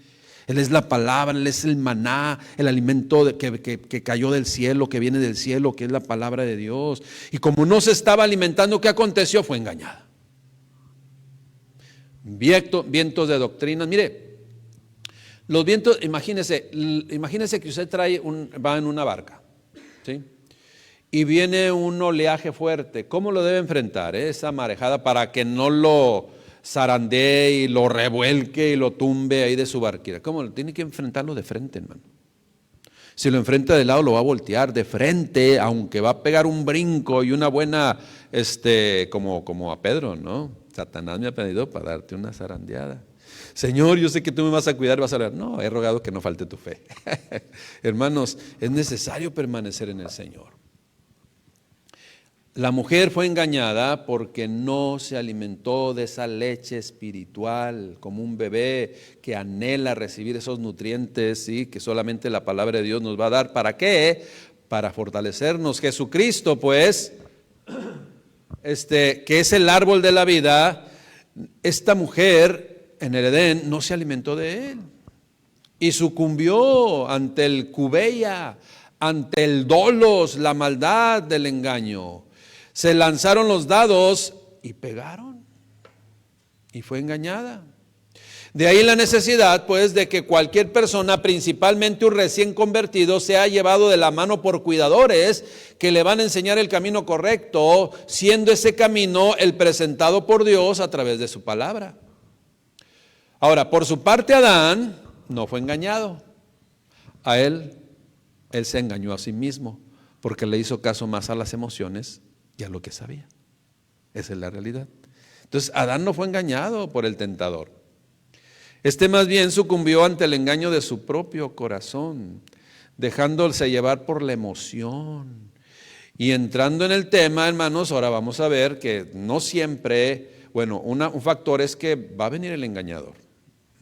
Él es la palabra, Él es el maná, el alimento que cayó del cielo, que viene del cielo, que es la palabra de Dios. Y como no se estaba alimentando, ¿qué aconteció? Fue engañada. Vientos de doctrinas. Mire, los vientos, imagínese que usted va en una barca, ¿sí? Y viene un oleaje fuerte. ¿Cómo lo debe enfrentar, esa marejada para que no lo zarandee y lo revuelque y lo tumbe ahí de su barquita? ¿Cómo? Tiene que enfrentarlo de frente, hermano. Si lo enfrenta de lado, lo va a voltear de frente, aunque va a pegar un brinco y una buena, como a Pedro, ¿no? Satanás me ha pedido para darte una zarandeada. Señor, yo sé que tú me vas a cuidar, vas a hablar. No, he rogado que no falte tu fe. Hermanos, es necesario permanecer en el Señor. La mujer fue engañada porque no se alimentó de esa leche espiritual como un bebé que anhela recibir esos nutrientes, ¿sí? Que solamente la palabra de Dios nos va a dar. ¿Para qué? Para fortalecernos. Jesucristo, pues, que es el árbol de la vida, esta mujer en el Edén no se alimentó de él y sucumbió ante el cubeia, ante el dolos, la maldad del engaño. Se lanzaron los dados y pegaron y fue engañada. De ahí la necesidad, pues, de que cualquier persona, principalmente un recién convertido, sea llevado de la mano por cuidadores que le van a enseñar el camino correcto, siendo ese camino el presentado por Dios a través de su palabra. Ahora, por su parte, Adán no fue engañado. A él se engañó a sí mismo porque le hizo caso más a las emociones y a lo que sabía. Esa es la realidad. Entonces, Adán no fue engañado por el tentador. Más bien sucumbió ante el engaño de su propio corazón. dejándose llevar por la emoción. Y entrando en el tema, hermanos, ahora vamos a ver que no siempre, bueno, un factor es que va a venir el engañador,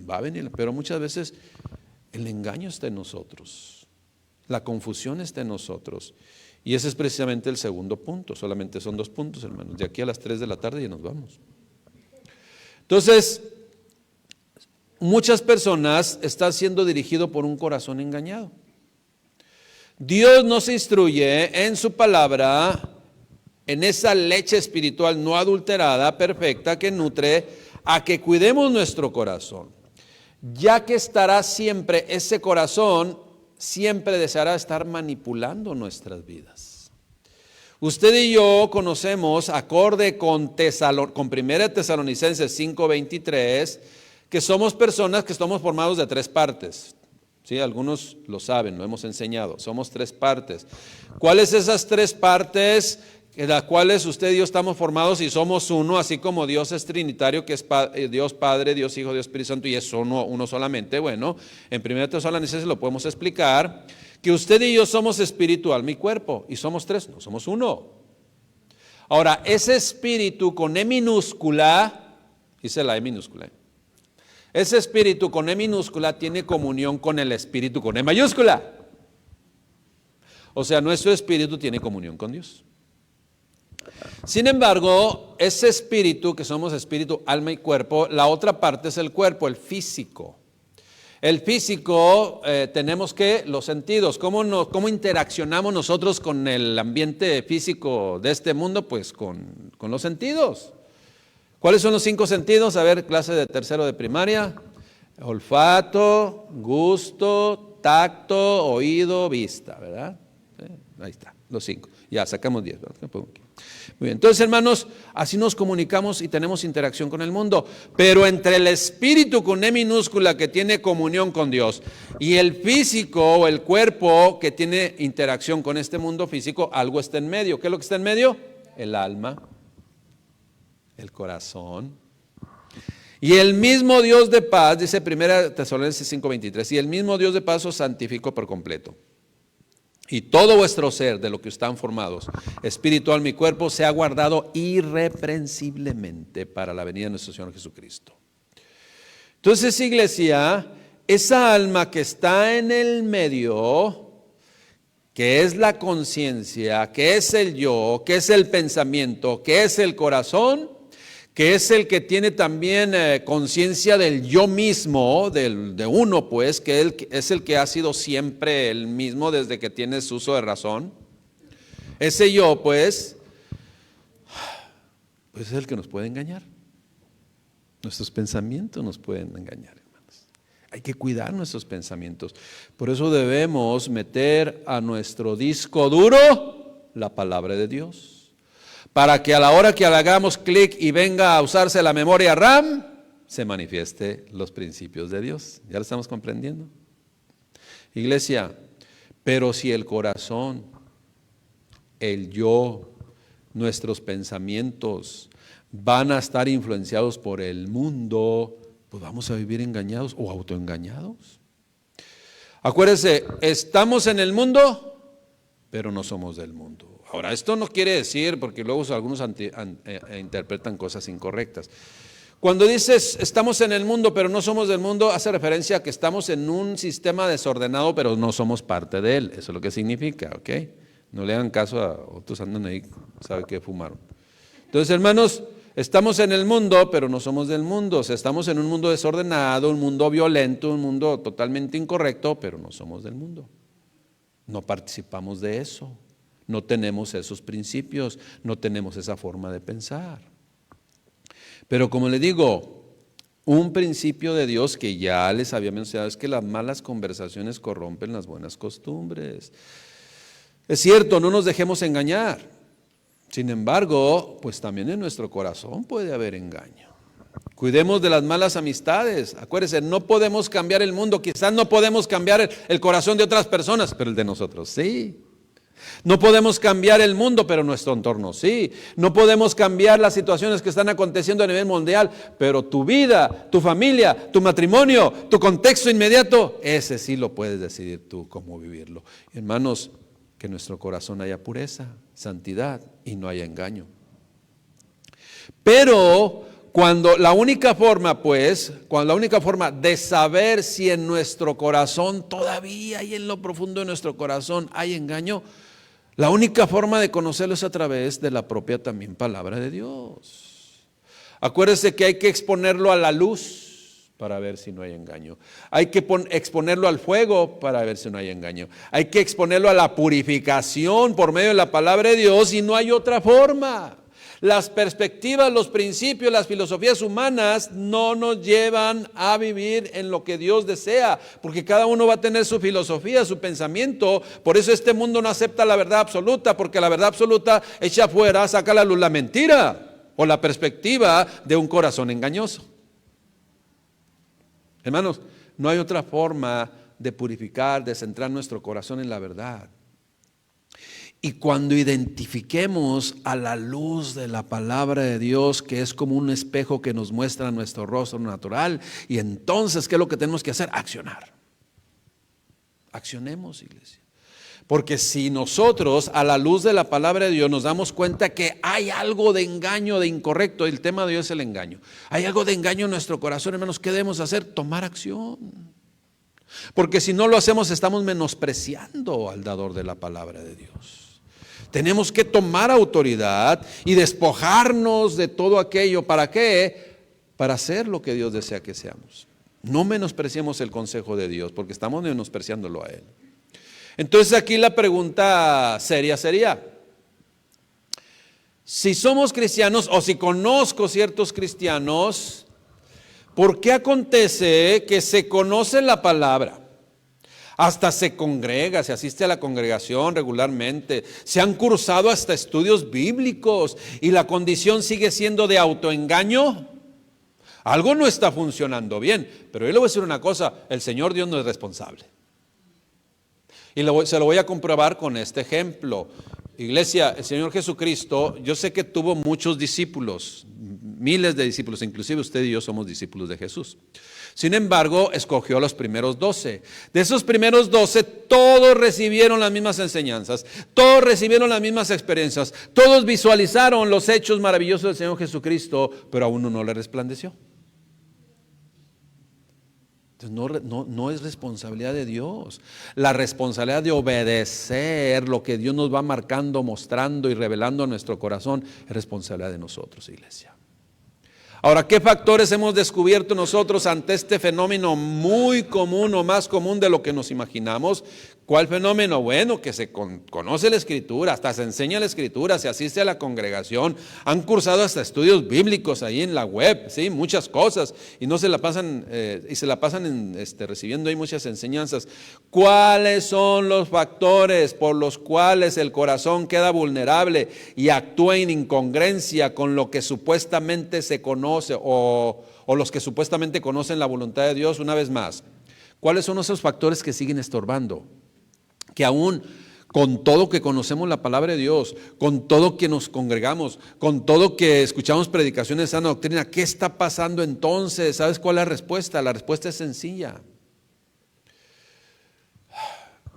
va a venir, pero muchas veces el engaño está en nosotros, la confusión está en nosotros. Y ese es precisamente el segundo punto, solamente son 2 puntos, hermanos, de aquí a las 3 de la tarde ya nos vamos. Entonces, muchas personas están siendo dirigidos por un corazón engañado. Dios nos instruye en su palabra, en esa leche espiritual no adulterada, perfecta, que nutre, a que cuidemos nuestro corazón, ya que estará siempre ese corazón, siempre deseará estar manipulando nuestras vidas. Usted y yo conocemos, acorde con 1 Tesalonicenses 5:23, que somos personas que estamos formados de 3 partes. Sí, algunos lo saben, lo hemos enseñado. Somos 3 partes. ¿Cuáles esas 3 partes en las cuales usted y yo estamos formados y somos uno, así como Dios es trinitario, que es Dios Padre, Dios Hijo, Dios Espíritu Santo, y es uno solamente? Bueno, en 1 Tesalonicenses lo podemos explicar, que usted y yo somos espíritu, alma y cuerpo, y somos 3, no somos uno. Ahora, ese espíritu con E minúscula, dice la E minúscula, ese espíritu con E minúscula tiene comunión con el espíritu con E mayúscula. O sea, nuestro espíritu tiene comunión con Dios. Sin embargo, ese espíritu, que somos espíritu, alma y cuerpo, la otra parte es el cuerpo, el físico. El físico, tenemos que los sentidos. ¿Cómo interaccionamos nosotros con el ambiente físico de este mundo? Pues con los sentidos. ¿Cuáles son los 5 sentidos? A ver, clase de tercero de primaria. Olfato, gusto, tacto, oído, vista, ¿verdad? Ahí está, los 5. Ya, sacamos 10. Muy bien, entonces, hermanos, así nos comunicamos y tenemos interacción con el mundo. Pero entre el espíritu con E minúscula, que tiene comunión con Dios, y el físico o el cuerpo que tiene interacción con este mundo físico, algo está en medio. ¿Qué es lo que está en medio? El alma, el corazón. Y el mismo Dios de paz, dice 1 Tesalonicenses 5:23, y el mismo Dios de paz os santificó por completo. Y todo vuestro ser, de lo que están formados, espíritu, alma y cuerpo, sea guardado irreprensiblemente para la venida de nuestro Señor Jesucristo. Entonces, iglesia, esa alma que está en el medio, que es la conciencia, que es el yo, que es el pensamiento, que es el corazón, que es el que tiene también conciencia del yo mismo, de uno, pues, que es el que ha sido siempre el mismo desde que tienes uso de razón. Ese yo, pues es el que nos puede engañar. Nuestros pensamientos nos pueden engañar, hermanos. Hay que cuidar nuestros pensamientos. Por eso debemos meter a nuestro disco duro la palabra de Dios, para que a la hora que le hagamos clic y venga a usarse la memoria RAM, se manifieste los principios de Dios. ¿Ya lo estamos comprendiendo? Iglesia, pero si el corazón, el yo, nuestros pensamientos van a estar influenciados por el mundo, pues vamos a vivir engañados o autoengañados. Acuérdense, estamos en el mundo, pero no somos del mundo. Ahora, esto no quiere decir, porque luego algunos interpretan cosas incorrectas. Cuando dices estamos en el mundo pero no somos del mundo, hace referencia a que estamos en un sistema desordenado pero no somos parte de él. Eso es lo que significa, ¿ok? No le hagan caso a otros andan ahí, sabe que fumaron. Entonces, hermanos, estamos en el mundo pero no somos del mundo. O sea, estamos en un mundo desordenado, un mundo violento, un mundo totalmente incorrecto, pero no somos del mundo. No participamos de eso. No tenemos esos principios, no tenemos esa forma de pensar. Pero como le digo, un principio de Dios que ya les había mencionado es que las malas conversaciones corrompen las buenas costumbres. Es cierto, no nos dejemos engañar. Sin embargo, pues también en nuestro corazón puede haber engaño. Cuidemos de las malas amistades. Acuérdense, no podemos cambiar el mundo. Quizás no podemos cambiar el corazón de otras personas, pero el de nosotros sí. No podemos cambiar el mundo, pero nuestro entorno sí. No podemos cambiar las situaciones que están aconteciendo a nivel mundial, pero tu vida, tu familia, tu matrimonio, tu contexto inmediato, ese sí lo puedes decidir tú cómo vivirlo. Hermanos, que en nuestro corazón haya pureza, santidad y no haya engaño. Pero cuando la única forma de saber si en nuestro corazón todavía y en lo profundo de nuestro corazón hay engaño, la única forma de conocerlo es a través de la propia también palabra de Dios. Acuérdese que hay que exponerlo a la luz para ver si no hay engaño. Hay que exponerlo al fuego para ver si no hay engaño. Hay que exponerlo a la purificación por medio de la palabra de Dios y no hay otra forma. Las perspectivas, los principios, las filosofías humanas no nos llevan a vivir en lo que Dios desea, porque cada uno va a tener su filosofía, su pensamiento. Por eso este mundo no acepta la verdad absoluta, porque la verdad absoluta echa afuera, saca a la luz la mentira o la perspectiva de un corazón engañoso. Hermanos, no hay otra forma de purificar, de centrar nuestro corazón en la verdad. Y cuando identifiquemos a la luz de la palabra de Dios, que es como un espejo que nos muestra nuestro rostro natural, y entonces, ¿qué es lo que tenemos que hacer? Accionar. Accionemos, iglesia. Porque si nosotros a la luz de la palabra de Dios nos damos cuenta que hay algo de engaño, de incorrecto, el tema de hoy es el engaño. Hay algo de engaño en nuestro corazón, hermanos, ¿qué debemos hacer? Tomar acción. Porque si no lo hacemos, estamos menospreciando al dador de la palabra de Dios. Tenemos que tomar autoridad y despojarnos de todo aquello. ¿Para qué? Para hacer lo que Dios desea que seamos. No menospreciemos el consejo de Dios, porque estamos menospreciándolo a Él. Entonces aquí la pregunta seria sería, si somos cristianos o si conozco ciertos cristianos, ¿por qué acontece que se conoce la palabra? Hasta se congrega, se asiste a la congregación regularmente, se han cursado hasta estudios bíblicos y la condición sigue siendo de autoengaño? Algo no está funcionando bien, pero yo le voy a decir una cosa, el Señor Dios no es responsable. Y se lo voy a comprobar con este ejemplo. Iglesia, el Señor Jesucristo, yo sé que tuvo muchos discípulos, miles de discípulos, inclusive usted y yo somos discípulos de Jesús. Sin embargo, escogió a los primeros 12. De esos primeros 12, todos recibieron las mismas enseñanzas, todos recibieron las mismas experiencias, todos visualizaron los hechos maravillosos del Señor Jesucristo, pero a uno no le resplandeció. Entonces no es responsabilidad de Dios. La responsabilidad de obedecer lo que Dios nos va marcando, mostrando y revelando a nuestro corazón es responsabilidad de nosotros, iglesia. Ahora, ¿qué factores hemos descubierto nosotros ante este fenómeno muy común o más común de lo que nos imaginamos? ¿Cuál fenómeno? Bueno, que se conoce la Escritura, hasta se enseña la Escritura, se asiste a la congregación, han cursado hasta estudios bíblicos ahí en la web, sí, muchas cosas, y no se la pasan recibiendo ahí muchas enseñanzas. ¿Cuáles son los factores por los cuales el corazón queda vulnerable y actúa en incongruencia con lo que supuestamente se conoce o los que supuestamente conocen la voluntad de Dios? Una vez más, ¿cuáles son esos factores que siguen estorbando? Que aún con todo que conocemos la palabra de Dios, con todo que nos congregamos, con todo que escuchamos predicaciones de sana doctrina, ¿qué está pasando entonces? ¿Sabes cuál es la respuesta? La respuesta es sencilla.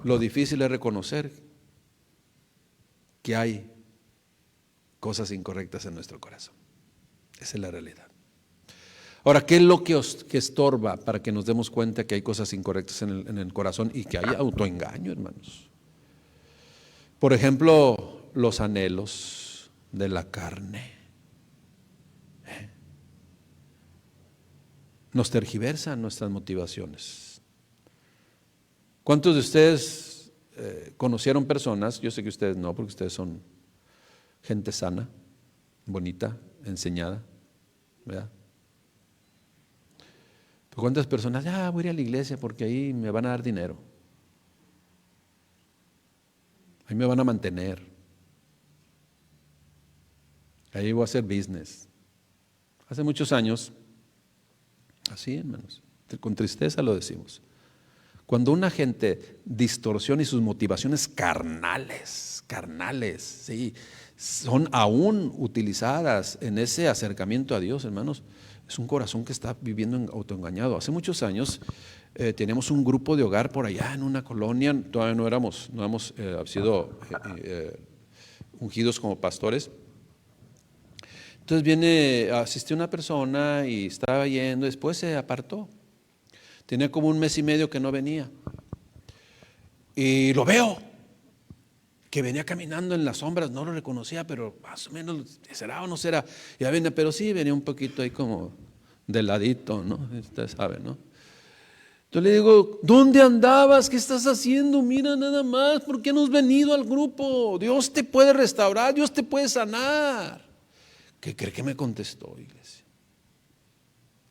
Lo difícil es reconocer que hay cosas incorrectas en nuestro corazón. Esa es la realidad. Ahora, ¿qué es lo que estorba para que nos demos cuenta que hay cosas incorrectas en el corazón y que hay autoengaño, hermanos? Por ejemplo, los anhelos de la carne. Nos tergiversan nuestras motivaciones. ¿Cuántos de ustedes conocieron personas? Yo sé que ustedes no, porque ustedes son gente sana, bonita, enseñada, ¿verdad? ¿Cuántas personas? Voy a ir a la iglesia porque ahí me van a dar dinero. Ahí me van a mantener. Ahí voy a hacer business. Hace muchos años, así hermanos, con tristeza lo decimos. Cuando una gente distorsiona y sus motivaciones carnales, ¿sí?, son aún utilizadas en ese acercamiento a Dios, hermanos, es un corazón que está viviendo autoengañado. Hace muchos años teníamos un grupo de hogar por allá en una colonia, todavía no hemos sido ungidos como pastores. Entonces asistió una persona y estaba yendo, después se apartó. Tenía como 1 mes y medio que no venía. Y lo veo, que venía caminando en las sombras, no lo reconocía, pero más o menos, ¿será o no será? Ya venía, pero sí, venía un poquito ahí como de ladito, ¿no? Usted sabe, ¿no? Entonces le digo, ¿dónde andabas? ¿Qué estás haciendo? Mira nada más, ¿por qué no has venido al grupo? Dios te puede restaurar, Dios te puede sanar. ¿Qué cree que me contestó, iglesia?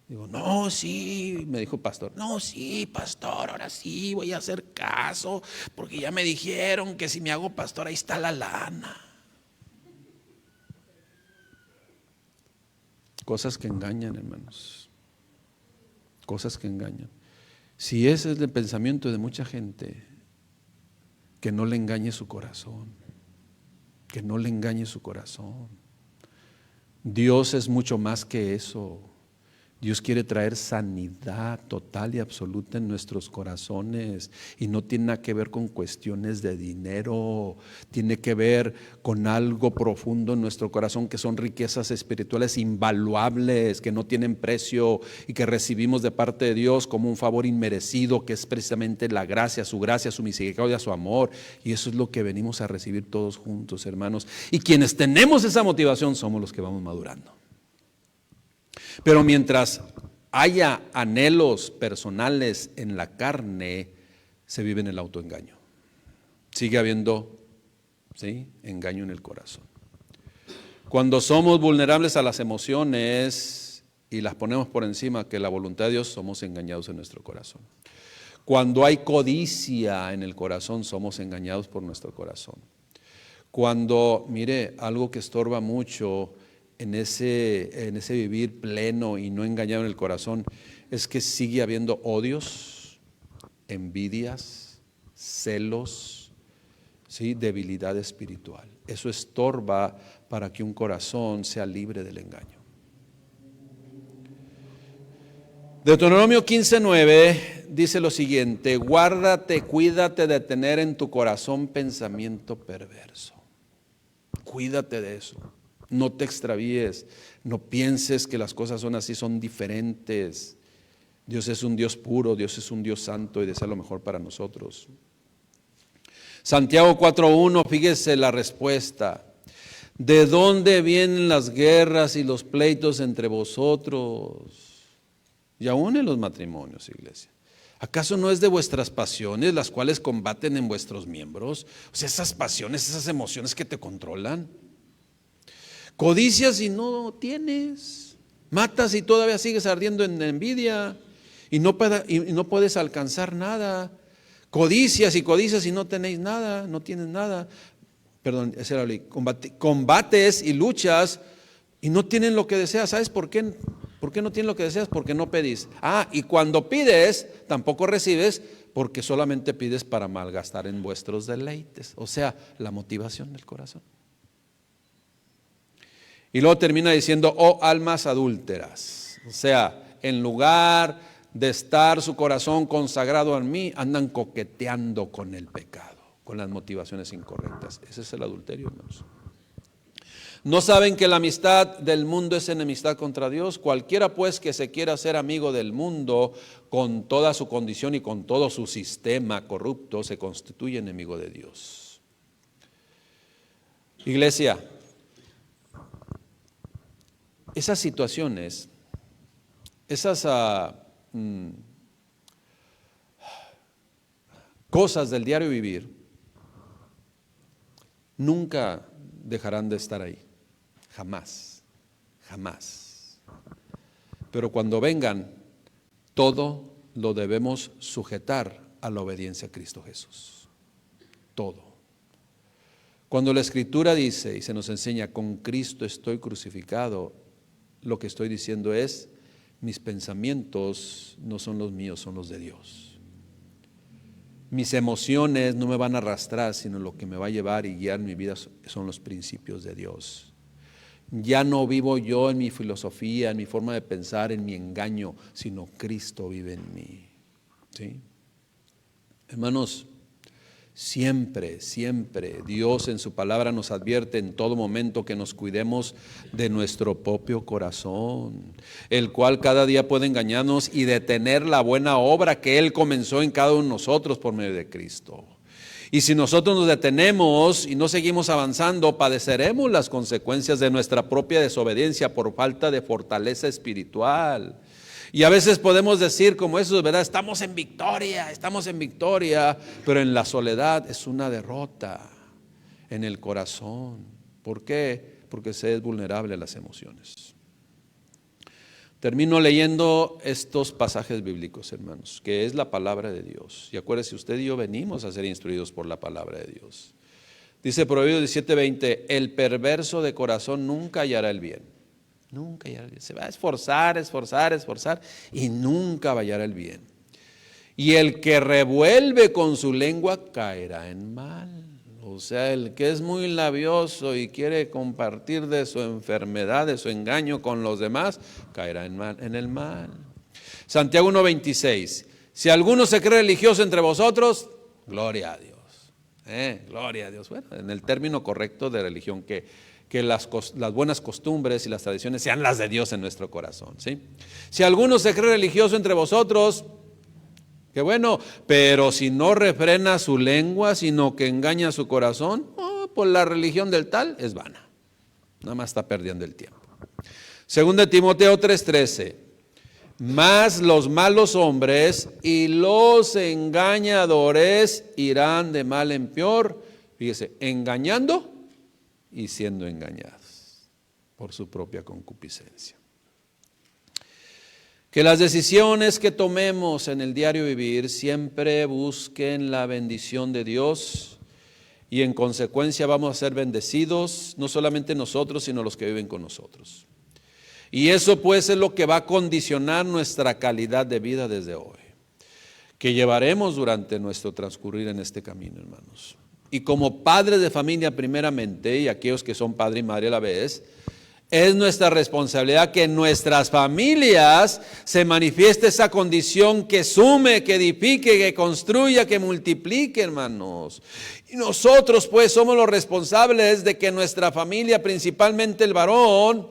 Digo, no, sí, me dijo pastor, no, sí, pastor, ahora sí voy a hacer caso, porque ya me dijeron que si me hago pastor ahí está la lana. Cosas que engañan, hermanos, cosas que engañan. Si ese es el pensamiento de mucha gente, que no le engañe su corazón, que no le engañe su corazón. Dios es mucho más que eso. Dios quiere traer sanidad total y absoluta en nuestros corazones, y no tiene nada que ver con cuestiones de dinero, tiene que ver con algo profundo en nuestro corazón, que son riquezas espirituales invaluables, que no tienen precio y que recibimos de parte de Dios como un favor inmerecido, que es precisamente la gracia, su misericordia, su amor, y eso es lo que venimos a recibir todos juntos, hermanos. Y quienes tenemos esa motivación somos los que vamos madurando. Pero mientras haya anhelos personales en la carne, se vive en el autoengaño. Sigue habiendo, ¿sí?, engaño en el corazón. Cuando somos vulnerables a las emociones y las ponemos por encima que la voluntad de Dios, somos engañados en nuestro corazón. Cuando hay codicia en el corazón, somos engañados por nuestro corazón. Cuando, mire, algo que estorba mucho en ese vivir pleno y no engañado en el corazón, es que sigue habiendo odios, envidias, celos, ¿sí?, debilidad espiritual. Eso estorba para que un corazón sea libre del engaño. Deuteronomio 15:9 dice lo siguiente: guárdate, cuídate de tener en tu corazón pensamiento perverso. Cuídate de eso. No te extravíes, no pienses que las cosas son así, son diferentes. Dios es un Dios puro, Dios es un Dios santo y desea lo mejor para nosotros. Santiago 4:1, fíjese la respuesta. ¿De dónde vienen las guerras y los pleitos entre vosotros? Y aún en los matrimonios, iglesia. ¿Acaso no es de vuestras pasiones las cuales combaten en vuestros miembros? O sea, esas pasiones, esas emociones que te controlan. Codicias y no tienes, matas y todavía sigues ardiendo en envidia y no puedes alcanzar nada. Codicias y no tenéis nada, no tienes nada. Perdón, esa era la ley. Combates y luchas y no tienen lo que deseas. ¿Sabes por qué? ¿Por qué no tienen lo que deseas? Porque no pedís. Y cuando pides, tampoco recibes, porque solamente pides para malgastar en vuestros deleites. O sea, la motivación del corazón. Y luego termina diciendo, oh almas adúlteras. O sea, en lugar de estar su corazón consagrado a mí, andan coqueteando con el pecado, con las motivaciones incorrectas. Ese es el adulterio, hermanos. ¿No saben que la amistad del mundo es enemistad contra Dios? Cualquiera pues que se quiera ser amigo del mundo, con toda su condición y con todo su sistema corrupto, se constituye enemigo de Dios. Iglesia, esas situaciones, esas cosas del diario vivir, nunca dejarán de estar ahí. Jamás, jamás. Pero cuando vengan, todo lo debemos sujetar a la obediencia a Cristo Jesús. Todo. Cuando la Escritura dice y se nos enseña, con Cristo estoy crucificado, lo que estoy diciendo es, mis pensamientos no son los míos, son los de Dios. Mis emociones no me van a arrastrar, sino lo que me va a llevar y guiar mi vida son los principios de Dios. Ya no vivo yo en mi filosofía, en mi forma de pensar, en mi engaño, sino Cristo vive en mí. ¿Sí? Hermanos, siempre Dios en su palabra nos advierte en todo momento que nos cuidemos de nuestro propio corazón, el cual cada día puede engañarnos y detener la buena obra que Él comenzó en cada uno de nosotros por medio de Cristo. Y si nosotros nos detenemos y no seguimos avanzando, padeceremos las consecuencias de nuestra propia desobediencia por falta de fortaleza espiritual. Y a veces podemos decir como eso, ¿verdad? Estamos en victoria, pero en la soledad es una derrota en el corazón. ¿Por qué? Porque se es vulnerable a las emociones. Termino leyendo estos pasajes bíblicos, hermanos, que es la palabra de Dios. Y acuérdese, usted y yo venimos a ser instruidos por la palabra de Dios. Dice Proverbios 17:20, el perverso de corazón nunca hallará el bien. Nunca hallará el bien. Se va a esforzar y nunca va a hallar el bien. Y el que revuelve con su lengua caerá en mal. O sea, el que es muy labioso y quiere compartir de su enfermedad, de su engaño con los demás, caerá en el mal. Santiago 1:26, si alguno se cree religioso entre vosotros, gloria a Dios. Gloria a Dios. Bueno, en el término correcto de religión, que las buenas costumbres y las tradiciones sean las de Dios en nuestro corazón. ¿Sí? Si alguno se cree religioso entre vosotros, qué bueno, pero si no refrena su lengua, sino que engaña su corazón, pues la religión del tal es vana. Nada más está perdiendo el tiempo. 2 Timoteo 3:13. Mas los malos hombres y los engañadores irán de mal en peor. Fíjese, engañando y siendo engañados por su propia concupiscencia. Que las decisiones que tomemos en el diario vivir siempre busquen la bendición de Dios y en consecuencia vamos a ser bendecidos, no solamente nosotros, sino los que viven con nosotros. Y eso pues es lo que va a condicionar nuestra calidad de vida desde hoy, que llevaremos durante nuestro transcurrir en este camino, hermanos. Y como padres de familia primeramente, y aquellos que son padre y madre a la vez, es nuestra responsabilidad que en nuestras familias se manifieste esa condición que sume, que edifique, que construya, que multiplique, hermanos. Y nosotros pues somos los responsables de que nuestra familia, principalmente el varón,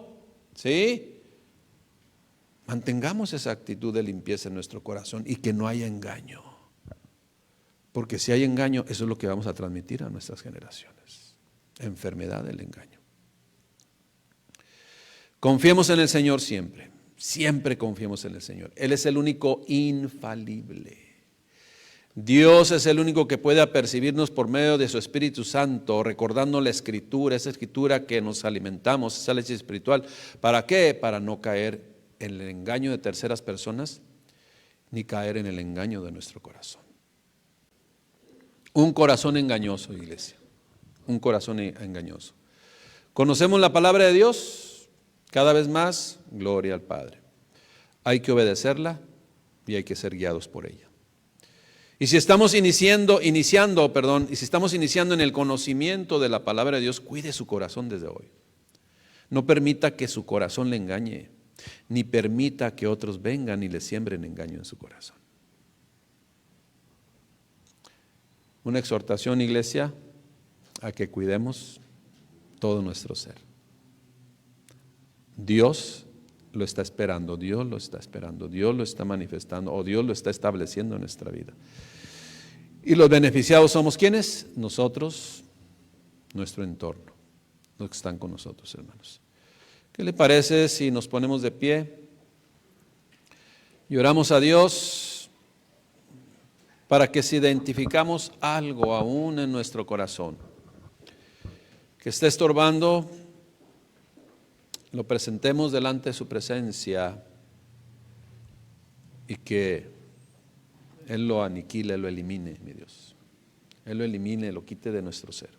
¿sí?, mantengamos esa actitud de limpieza en nuestro corazón y que no haya engaño. Porque si hay engaño, eso es lo que vamos a transmitir a nuestras generaciones. Enfermedad del engaño. Confiemos en el Señor siempre, siempre confiemos en el Señor. Él es el único infalible. Dios es el único que puede apercibirnos por medio de su Espíritu Santo, recordando la Escritura, esa Escritura que nos alimentamos, esa leche espiritual. ¿Para qué? Para no caer en el engaño de terceras personas, ni caer en el engaño de nuestro corazón. Un corazón engañoso, iglesia, un corazón engañoso. ¿Conocemos la palabra de Dios? Cada vez más, gloria al Padre. Hay que obedecerla y hay que ser guiados por ella. Y si estamos iniciando en el conocimiento de la palabra de Dios, cuide su corazón desde hoy. No permita que su corazón le engañe, ni permita que otros vengan y le siembren engaño en su corazón. Una exhortación, iglesia, a que cuidemos todo nuestro ser. Dios lo está esperando, Dios lo está manifestando o Dios lo está estableciendo en nuestra vida. Y los beneficiados somos ¿quiénes? Nosotros, nuestro entorno, los que están con nosotros, hermanos. ¿Qué le parece si nos ponemos de pie y oramos a Dios para que si identificamos algo aún en nuestro corazón que esté estorbando, lo presentemos delante de su presencia y que Él lo aniquile, lo elimine, mi Dios. Él lo elimine, lo quite de nuestro ser.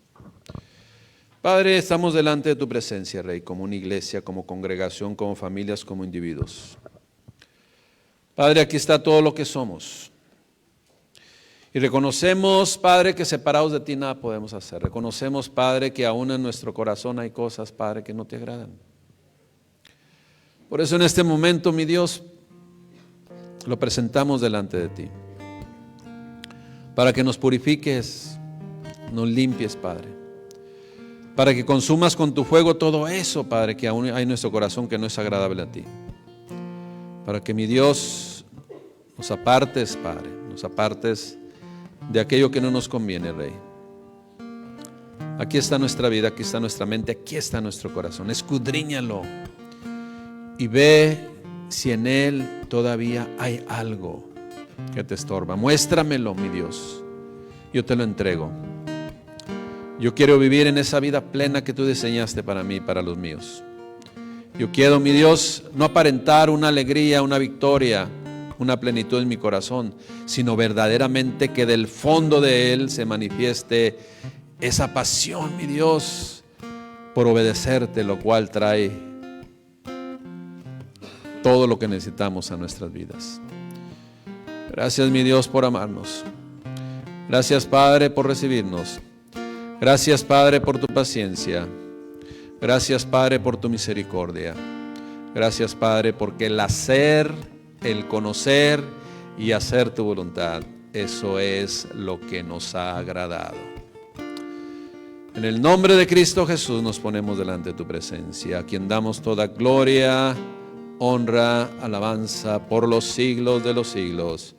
Padre, estamos delante de tu presencia, Rey, como una iglesia, como congregación, como familias, como individuos. Padre, aquí está todo lo que somos. Y reconocemos, Padre, que separados de ti nada podemos hacer. Reconocemos, Padre, que aún en nuestro corazón hay cosas, Padre, que no te agradan. Por eso en este momento, mi Dios, lo presentamos delante de ti, para que nos purifiques, nos limpies, Padre, para que consumas con tu fuego todo eso, Padre, que aún hay en nuestro corazón que no es agradable a ti, para que, mi Dios, nos apartes, Padre, nos apartes de aquello que no nos conviene, Rey. Aquí está nuestra vida, aquí está nuestra mente, aquí está nuestro corazón. Escudriñalo y ve si en él todavía hay algo que te estorba. Muéstramelo, mi Dios. Yo te lo entrego. Yo quiero vivir en esa vida plena que tú diseñaste para mí y para los míos. Yo quiero, mi Dios, no aparentar una alegría, una victoria, una plenitud en mi corazón, sino verdaderamente que del fondo de él se manifieste esa pasión, mi Dios, por obedecerte, lo cual trae todo lo que necesitamos a nuestras vidas. Gracias, mi Dios, por amarnos. Gracias, Padre, por recibirnos. Gracias, Padre, por tu paciencia. Gracias, Padre, por tu misericordia. Gracias, Padre, porque el hacer, el conocer y hacer tu voluntad, eso es lo que nos ha agradado. En el nombre de Cristo Jesús nos ponemos delante de tu presencia, a quien damos toda gloria, honra, alabanza por los siglos de los siglos.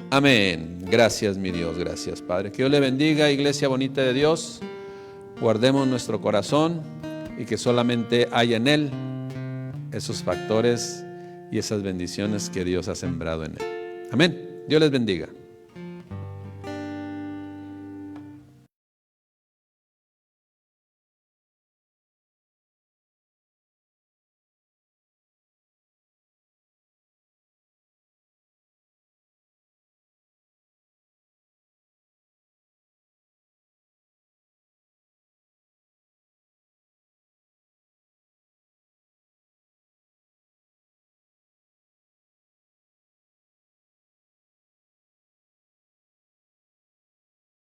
Amén. Gracias, mi Dios, gracias, Padre. Que Dios le bendiga, iglesia bonita de Dios. Guardemos nuestro corazón y que solamente haya en él esos factores y esas bendiciones que Dios ha sembrado en él. Amén. Dios les bendiga.